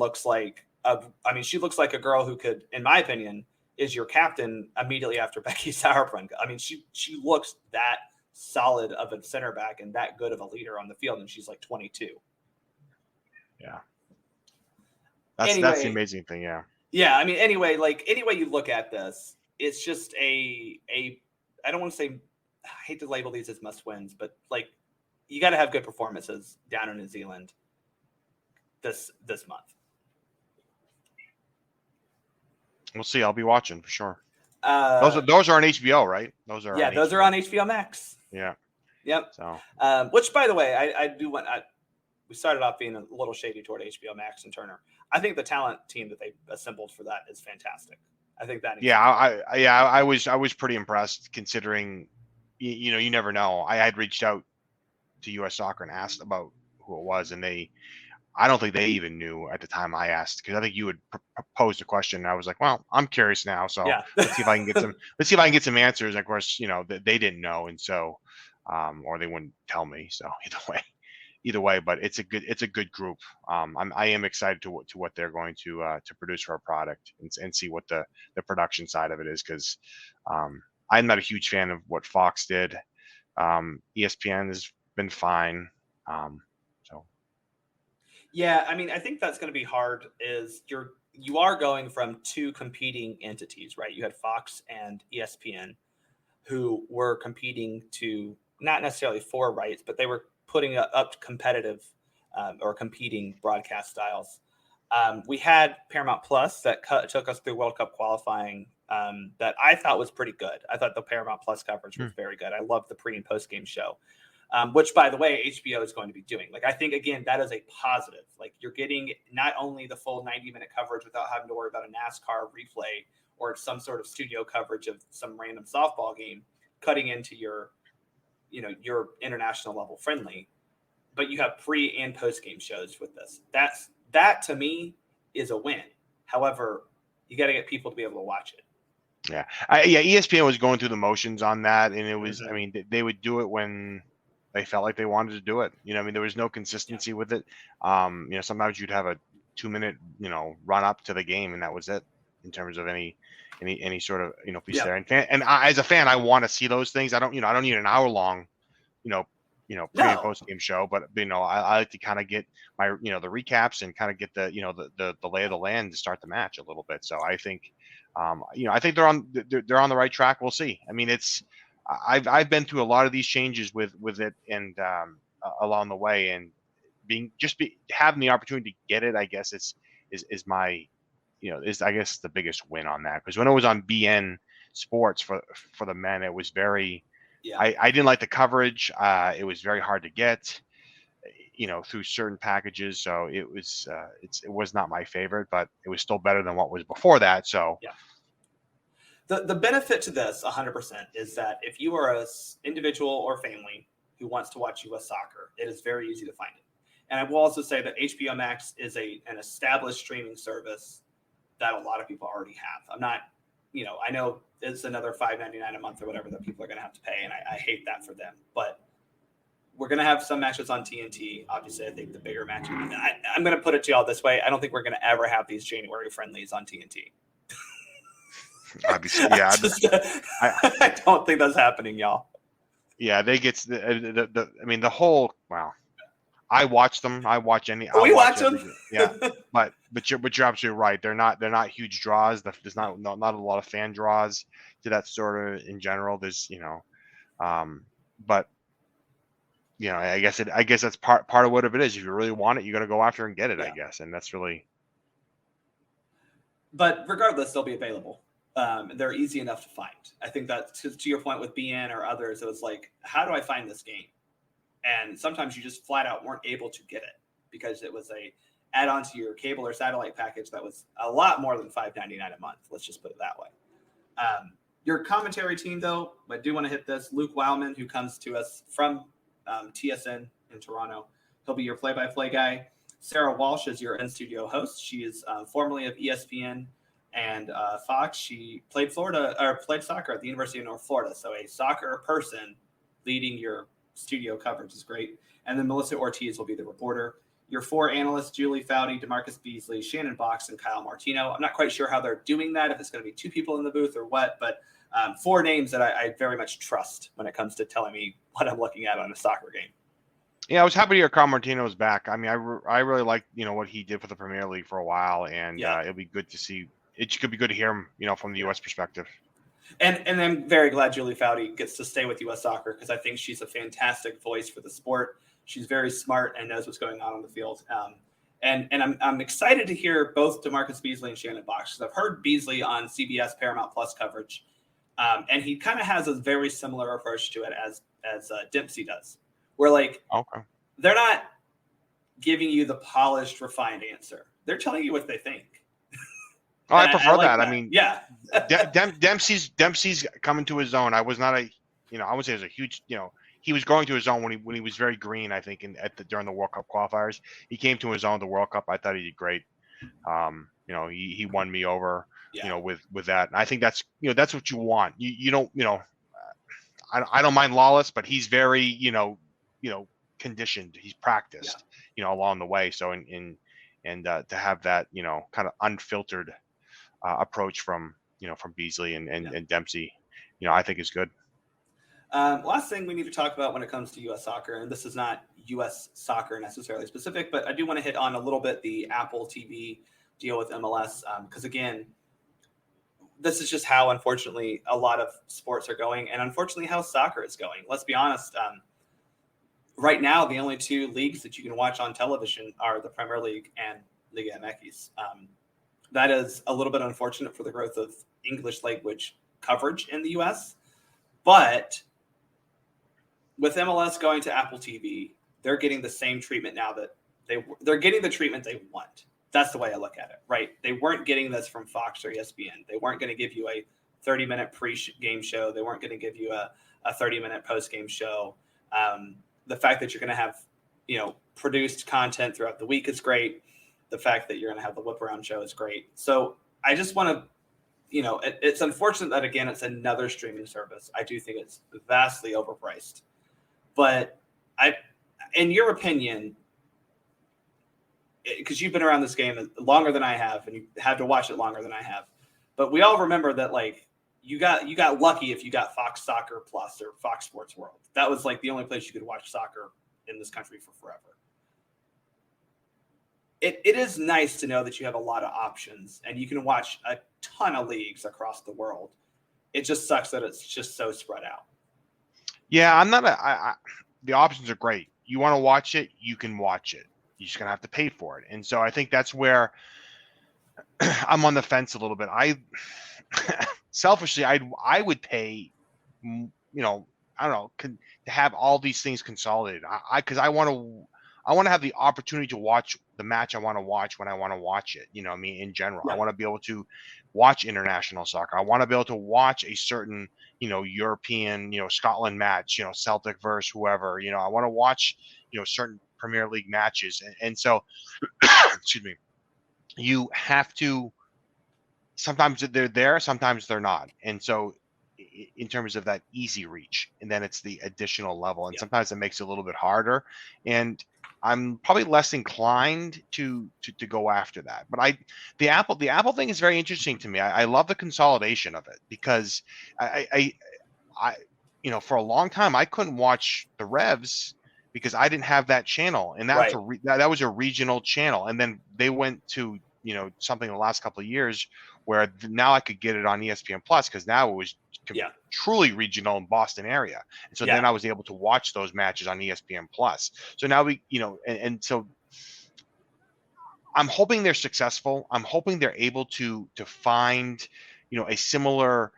she looks like a girl who could, in my opinion, is your captain immediately after Becky Sauerbrunn. I mean, she looks that solid of a center back and that good of a leader on the field, and she's like 22. Yeah. That's the amazing thing, yeah. Yeah, I mean, any way you look at this, it's just I don't want to say, I hate to label these as must-wins, but like, you got to have good performances down in New Zealand this month. We'll see. I'll be watching for sure. Those are on HBO, right? Those are on HBO Max. Yeah. Yep. So, which, by the way, I do want. we started off being a little shady toward HBO Max and Turner. I think the talent team that they assembled for that is fantastic. I think that. I was pretty impressed considering, you know, you never know. I had reached out to US Soccer and asked about who it was, and I don't think they even knew at the time I asked, because I think you had posed a question and I was like, well, I'm curious now, so Yeah. let's see if I can get some answers. And of course, you know, they didn't know, and so or they wouldn't tell me. So either way, but it's a good group. I am excited to what they're going to produce for a product, and see what the production side of it is, because I'm not a huge fan of what Fox did. ESPN has been fine. Yeah, I mean, I think that's going to be hard. You are going from two competing entities, right? You had Fox and ESPN, who were competing to not necessarily for rights, but they were putting up competitive or competing broadcast styles. We had Paramount Plus that took us through World Cup qualifying that I thought was pretty good. I thought the Paramount Plus coverage was very good. I loved the pre and post game show. Which, by the way, HBO is going to be doing. Like, I think, again, that is a positive. Like, you're getting not only the full 90-minute coverage without having to worry about a NASCAR replay or some sort of studio coverage of some random softball game cutting into your international level friendly, but you have pre and post game shows with this. That to me is a win. However, you got to get people to be able to watch it. Yeah. ESPN was going through the motions on that, and it was, I mean, they would do it when they felt like they wanted to do it. You know, I mean, there was no consistency with it. You know, sometimes you'd have a 2-minute, you know, run up to the game, and that was it in terms of any sort of, you know, piece there. And as a fan, I want to see those things. I don't need an hour long, pre and post game show, but you know, I like to kind of get my, you know, the recaps and kind of get the, you know, the lay of the land to start the match a little bit. So I think, you know, I think they're on the right track. We'll see. I mean, I've been through a lot of these changes with it, and along the way, and having the opportunity to get it, I guess is my, you know, is, I guess, the biggest win on that. Because when it was on BN Sports for the men, it was very, I didn't like the coverage. It was very hard to get, you know, through certain packages. So it was it was not my favorite, but it was still better than what was before that. So yeah. The benefit to this 100% is that if you are an individual or family who wants to watch US soccer, it is very easy to find it. And I will also say that HBO Max is an established streaming service that a lot of people already have. I'm not, you know, I know it's another $5.99 a month or whatever that people are going to have to pay, and I hate that for them. But we're going to have some matches on TNT. Obviously, I think the bigger matches. I'm going to put it to y'all this way. I don't think we're going to ever have these January friendlies on TNT. Obviously, yeah. I don't think that's happening, y'all. Yeah, they get I mean, the whole, wow. I watch them. I watch any. We watch them. Yeah, but you're absolutely right. They're not huge draws. There's not a lot of fan draws to that sort of in general. There's, you know, but you know, I guess that's part of what it is. If you really want it, you got to go after and get it. Yeah. I guess, and that's really. But regardless, they'll be available. They're easy enough to find. I think that to your point with BN or others, it was like, how do I find this game? And sometimes you just flat out weren't able to get it because it was a add-on to your cable or satellite package that was a lot more than $5.99 a month. Let's just put it that way. Your commentary team, though, I do want to hit this. Luke Wildman, who comes to us from TSN in Toronto, he'll be your play-by-play guy. Sarah Walsh is your in-studio host. She is formerly of ESPN and Fox. She played soccer at the University of North Florida. So a soccer person leading your studio coverage is great. And then Melissa Ortiz will be the reporter. Your 4 analysts, Julie Foudy, DeMarcus Beasley, Shannon Box, and Kyle Martino. I'm not quite sure how they're doing that, if it's going to be 2 people in the booth or what, but 4 names that I very much trust when it comes to telling me what I'm looking at on a soccer game. Yeah, I was happy to hear Kyle Martino's back. I mean, I really liked, you know, what he did for the Premier League for a while, and it'll be good to see. It could be good to hear him, you know, from the U.S. perspective. And I'm very glad Julie Foudy gets to stay with U.S. Soccer because I think she's a fantastic voice for the sport. She's very smart and knows what's going on the field. And I'm excited to hear both DeMarcus Beasley and Shannon Box, because I've heard Beasley on CBS Paramount Plus coverage, and he kind of has a very similar approach to it as Dempsey does. Where like they're giving you the polished, refined answer. They're telling you what they think. Oh, I prefer like that. I mean, yeah. Dempsey's coming to his own. I was not I would say it was a huge, he was going to his own when he was very green. I think during the World Cup qualifiers, he came to his own the World Cup. I thought he did great. He won me over. Yeah. With that. And I think that's that's what you want. You don't I don't mind Lawless, but he's very conditioned. He's practiced along the way. So to have that kind of unfiltered approach from Beasley and Dempsey, I think is good. Last thing we need to talk about when it comes to U.S. soccer, and this is not U.S. soccer necessarily specific, but I do want to hit on a little bit the Apple TV deal with MLS because, again, this is just how, unfortunately, a lot of sports are going, and unfortunately how soccer is going. Let's be honest. Right now, the only two leagues that you can watch on television are the Premier League and Liga MX. That is a little bit unfortunate for the growth of English language coverage in the U.S., but with MLS going to Apple TV, they're getting the same treatment now that they're getting the treatment they want. That's the way I look at it, right? They weren't getting this from Fox or ESPN. They weren't going to give you a 30-minute pre-game show. They weren't going to give you a 30-minute post-game show. The fact that you're going to have, produced content throughout the week is great. The fact that you're going to have the whip-around show is great. So I just want to, it's unfortunate that, again, it's another streaming service. I do think it's vastly overpriced. But in your opinion, because you've been around this game longer than I have, and you had to watch it longer than I have, but we all remember that you got lucky if you got Fox Soccer Plus or Fox Sports World. That was the only place you could watch soccer in this country for forever. It is nice to know that you have a lot of options and you can watch a ton of leagues across the world. It just sucks that it's just so spread out. Yeah, the options are great. You want to watch it, you can watch it. You're just going to have to pay for it. And so I think that's where I'm on the fence a little bit. Selfishly, I would pay, I don't know, to have all these things consolidated. Because I want to have the opportunity to watch the match I want to watch when I want to watch it. In general, I want to be able to watch international soccer. I want to be able to watch a certain, European, Scotland match, Celtic versus whoever, I want to watch, certain Premier League matches. And so, excuse me, you have to, sometimes they're there, sometimes they're not. And so in terms of that easy reach, and then it's the additional level. And sometimes it makes it a little bit harder. And I'm probably less inclined to go after that. But the Apple thing is very interesting to me. I love the consolidation of it because I for a long time I couldn't watch the Revs because I didn't have that channel, and that was a regional channel. And then they went to something in the last couple of years where now I could get it on ESPN Plus because now it was truly regional in Boston area. And so then I was able to watch those matches on ESPN Plus. So now and so I'm hoping they're successful. I'm hoping they're able to find, a similar,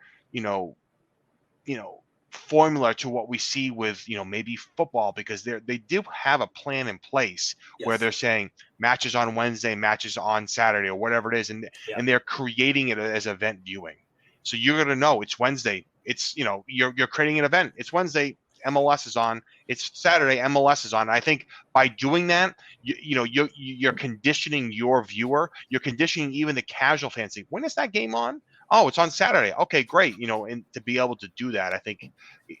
formula to what we see with, maybe football, because they do have a plan in place where they're saying matches on Wednesday, matches on Saturday, or whatever it is. And they're creating it as event viewing. So you're going to know it's Wednesday. It's, you're creating an event. It's Wednesday, MLS is on. It's Saturday, MLS is on. And I think by doing that, you're conditioning your viewer. You're conditioning even the casual fan. Saying, when is that game on? Oh, it's on Saturday. Okay, great. And to be able to do that, I think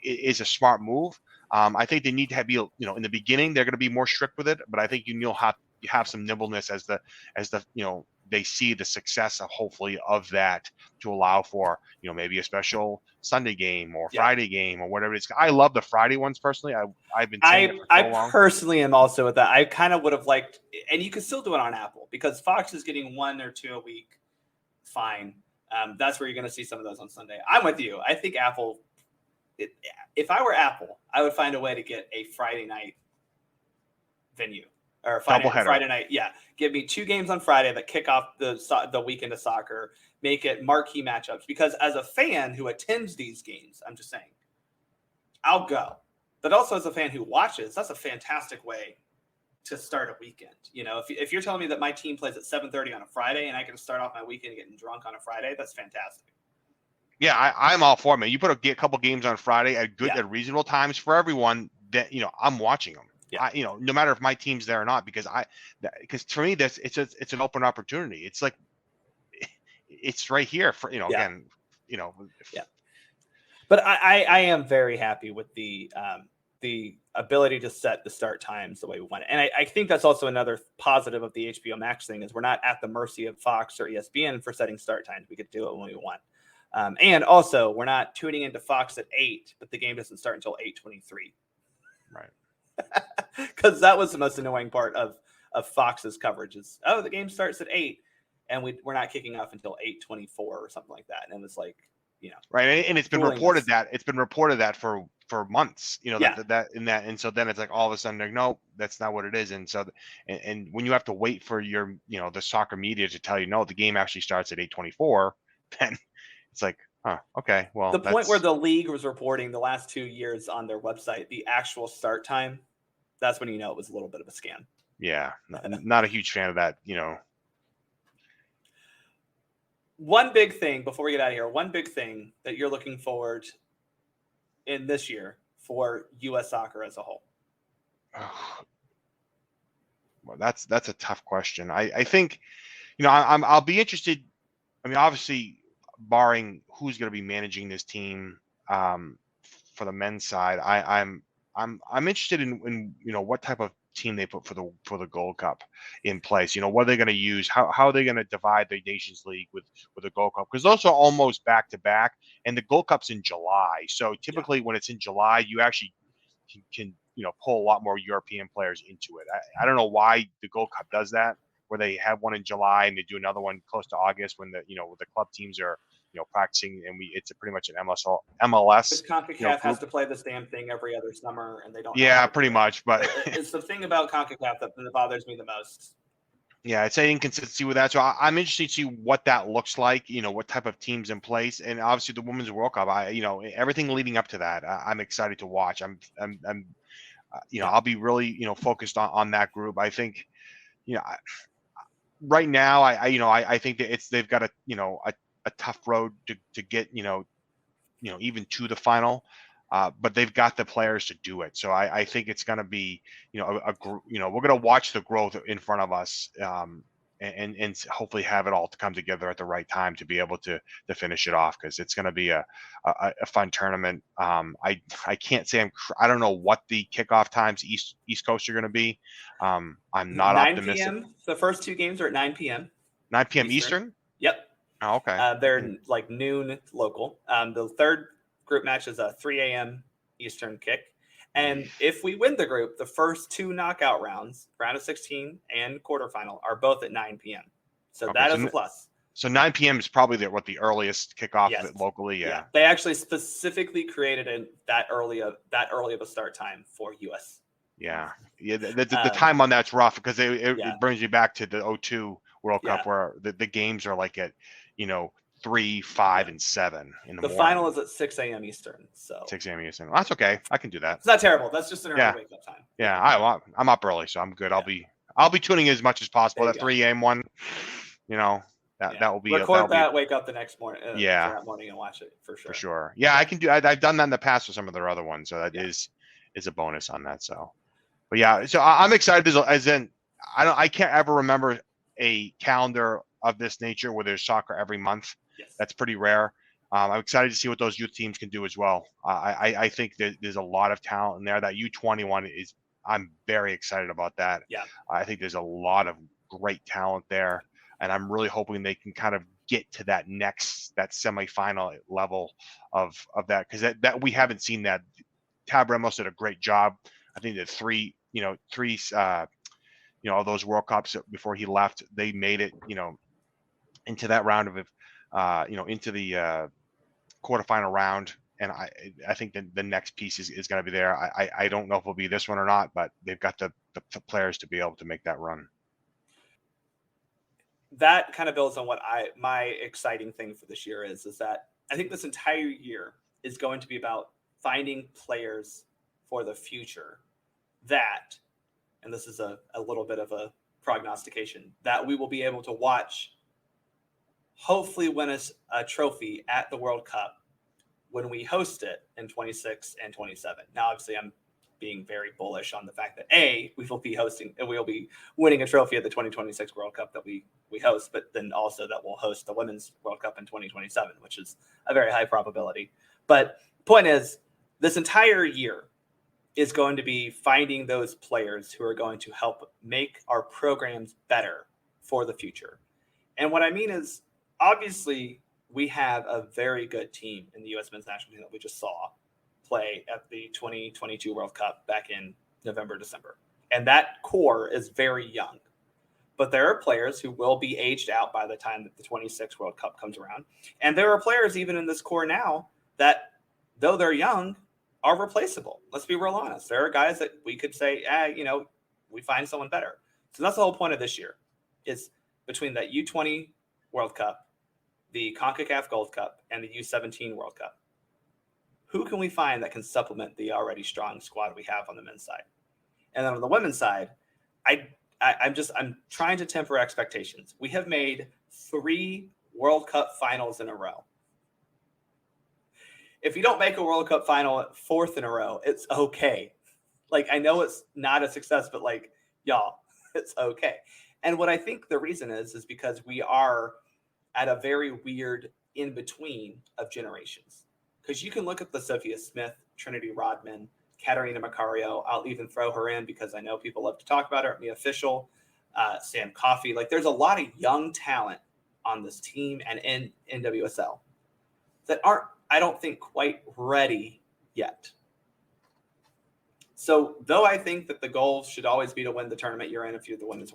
is a smart move. I think they need to be, in the beginning, they're going to be more strict with it, but I think you'll have some nimbleness as the they see the success of hopefully of that to allow for, maybe a special Sunday game or Friday game or whatever it is. I love the Friday ones personally. I've been saying it for so long. Personally am also with that. I kind of would have liked, and you can still do it on Apple because Fox is getting 1 or 2 a week. Fine. That's where you're going to see some of those on Sunday. I'm with you. I think Apple, if I were Apple, I would find a way to get a Friday night venue or Friday night. Yeah. Give me 2 games on Friday that kick off the weekend of soccer, make it marquee matchups. Because as a fan who attends these games, I'm just saying, I'll go. But also as a fan who watches, that's a fantastic way to start a weekend. If you're telling me that my team plays at 7:30 on a Friday and I can start off my weekend getting drunk on a Friday, that's fantastic. Yeah, I'm all for it, man. You put a couple games on Friday at Yeah. at reasonable times for everyone. That I'm watching them. Yeah. No matter if my team's there or not, because for me it's an open opportunity. It's like it's right here for again. Yeah. But I am very happy with the ability to set the start times the way we want it. And I think that's also another positive of the HBO Max thing is we're not at the mercy of Fox or ESPN for setting start times. We could do it when we want. And also, we're not tuning into Fox at 8, but the game doesn't start until 8:23. Right. Because that was the most annoying part of Fox's coverage is, the game starts at 8, and we're not kicking off until 8:24 or something like that. And it's like, right. And it's been reported that for months, and so then it's like all of a sudden like, no, that's not what it is. And so and when you have to wait for your the soccer media to tell you no, the game actually starts at 8:24, then it's like, okay, well, the point where the league was reporting the last 2 years on their website the actual start time, that's when it was a little bit of a scam. Yeah, not a huge fan of that. One big thing before we get out of here, one big thing that you're looking forward in this year for U.S. soccer as a whole. Well, that's a tough question. I think, I'll be interested. I mean, obviously, barring who's going to be managing this team for the men's side, I'm interested in what type of team they put for the Gold Cup in place. What are they going to use? How are they going to divide the Nations League with the Gold Cup? Because those are almost back to back, and the Gold Cup's in July. So typically, when it's in July, you actually can pull a lot more European players into it. I don't know why the Gold Cup does that, where they have one in July and they do another one close to August when the club teams are practicing, and it's pretty much an MLS. Because CONCACAF has to play this damn thing every other summer, and they don't. Yeah, pretty much. But it's the thing about CONCACAF that bothers me the most. Yeah, it's an inconsistency with that. So I'm interested to see what that looks like. What type of teams in place, and obviously the Women's World Cup. Everything leading up to that, I'm excited to watch. I'll be really focused on that group. I think, right now, I think that they've got a tough road to get even to the final, but they've got the players to do it. So I think it's going to be we're going to watch the growth in front of us, and hopefully have it all to come together at the right time to be able to finish it off, because it's going to be a fun tournament. I can't say I don't know what the kickoff times East Coast are going to be. I'm not 9 optimistic. p.m. The first two games are at 9 p.m. 9 p.m. Eastern? Yep. Oh, okay. They're like noon local. The third group match is a 3 a.m. Eastern kick. And if we win the group, the first two knockout rounds, round of 16 and quarterfinal, are both at 9 p.m. So that is a plus. So 9 p.m. is probably the earliest kickoff locally. Yeah. They actually specifically created that early of a start time for US. Yeah. The time on that's rough, because it brings you back to the 2002 World Cup, where the games are like at 3, 5, and 7 in the morning. The final is at 6 a.m. Eastern. So 6 a.m. Eastern. Well, that's okay. I can do that. It's not terrible. That's just an early wake up time. Yeah, I'm up early, so I'm good. Yeah. I'll be tuning as much as possible. That 3 a.m. one, that will be record that. Wake up the next morning. That morning and watch it for sure. For sure. Yeah, I can do. I've done that in the past with some of their other ones, so that is a bonus on that. So, but yeah, so I'm excited. I can't ever remember a calendar of this nature where there's soccer every month. Yes. That's pretty rare. I'm excited to see what those youth teams can do as well. I think that there's a lot of talent in there. That U21 I'm very excited about that. Yeah. I think there's a lot of great talent there, and I'm really hoping they can kind of get to that semifinal level of that, because that we haven't seen that. Tab Ramos did a great job. I think that three of those World Cups before he left, they made it into that round of into the quarterfinal round, and I think the next piece is going to be there. I don't know if it'll be this one or not, but they've got the players to be able to make that run. That kind of builds on what my exciting thing for this year is that I think this entire year is going to be about finding players for the future that, and this is a little bit of a prognostication, that we will be able to watch, hopefully win us a trophy at the World Cup when we host it in 26 and 27. Now, obviously, I'm being very bullish on the fact that we will be hosting and we'll be winning a trophy at the 2026 World Cup that we host, but then also that we'll host the Women's World Cup in 2027, which is a very high probability. But point is, this entire year is going to be finding those players who are going to help make our programs better for the future. And what I mean is, obviously, we have a very good team in the U.S. men's national team that we just saw play at the 2022 World Cup back in November, December. And that core is very young. But there are players who will be aged out by the time that the 26 World Cup comes around. And there are players even in this core now that, though they're young, are replaceable. Let's be real honest. There are guys that we could say, we find someone better. So that's the whole point of this year, is between that U20 World Cup, the CONCACAF Gold Cup, and the U17 World Cup. Who can we find that can supplement the already strong squad we have on the men's side? And then on the women's side, I'm trying to temper expectations. We have made 3 World Cup finals in a row. If you don't make a World Cup final 4th in a row, it's okay. Like, I know it's not a success, but like, y'all, it's okay. And what I think the reason is because we are at a very weird in-between of generations. Because you can look at the Sophia Smith, Trinity Rodman, Katarina Macario. I'll even throw her in because I know people love to talk about her. Mia Official, Sam Coffey. Like, there's a lot of young talent on this team and in NWSL that aren't, I don't think, quite ready yet. So, though I think that the goal should always be to win the tournament you're in if you're the women's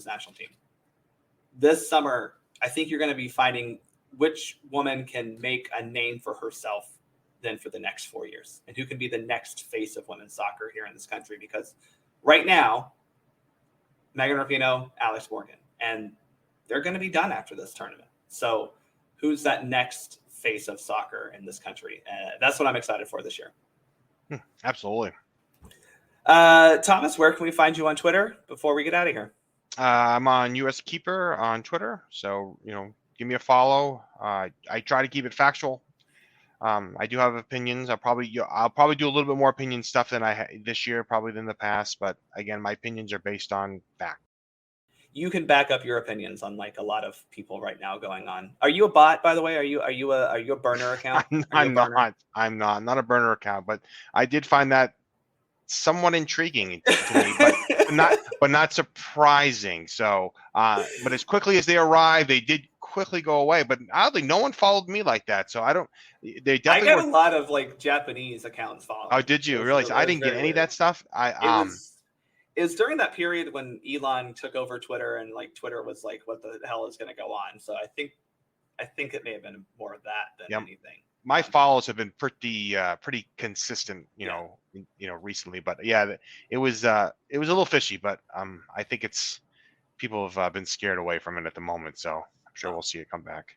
national team, this summer, I think you're going to be finding which woman can make a name for herself then for the next 4 years, and who can be the next face of women's soccer here in this country. Because right now, Megan Rapinoe, Alex Morgan, and they're going to be done after this tournament. So who's that next face of soccer in this country? That's what I'm excited for this year. Absolutely. Thomas, where can we find you on Twitter before we get out of here? I'm on US Keeper on Twitter. So, give me a follow. I try to keep it factual. I do have opinions. I'll probably do a little bit more opinion stuff than I had this year, probably than the past. But again, my opinions are based on fact. You can back up your opinions, unlike a lot of people right now going on. Are you a bot, by the way? Are you a burner account? I'm not a burner account, but I did find that somewhat intriguing to me, but not surprising. So, but as quickly as they arrived, they did quickly go away. But oddly, no one followed me like that. So I definitely got a lot of like Japanese accounts following. Oh, did you? Really? I didn't get any of that stuff. It was during that period when Elon took over Twitter, and like Twitter was like, what the hell is going to go on? So I think it may have been more of that than anything. My follows have been pretty consistent, recently. But yeah, it was a little fishy. But I think people have been scared away from it at the moment. So I'm sure we'll see it come back.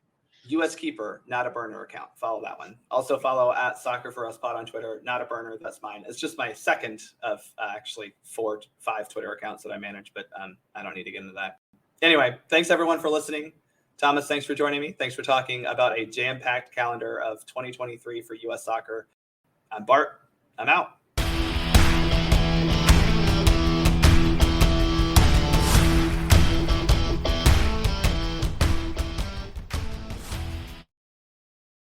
US Keeper, not a burner account. Follow that one. Also follow at Soccer for Us Pod on Twitter. Not a burner. That's mine. It's just my second of actually 4-5 Twitter accounts that I manage, but I don't need to get into that. Anyway, thanks everyone for listening. Thomas, thanks for joining me. Thanks for talking about a jam-packed calendar of 2023 for US soccer. I'm Bart. I'm out.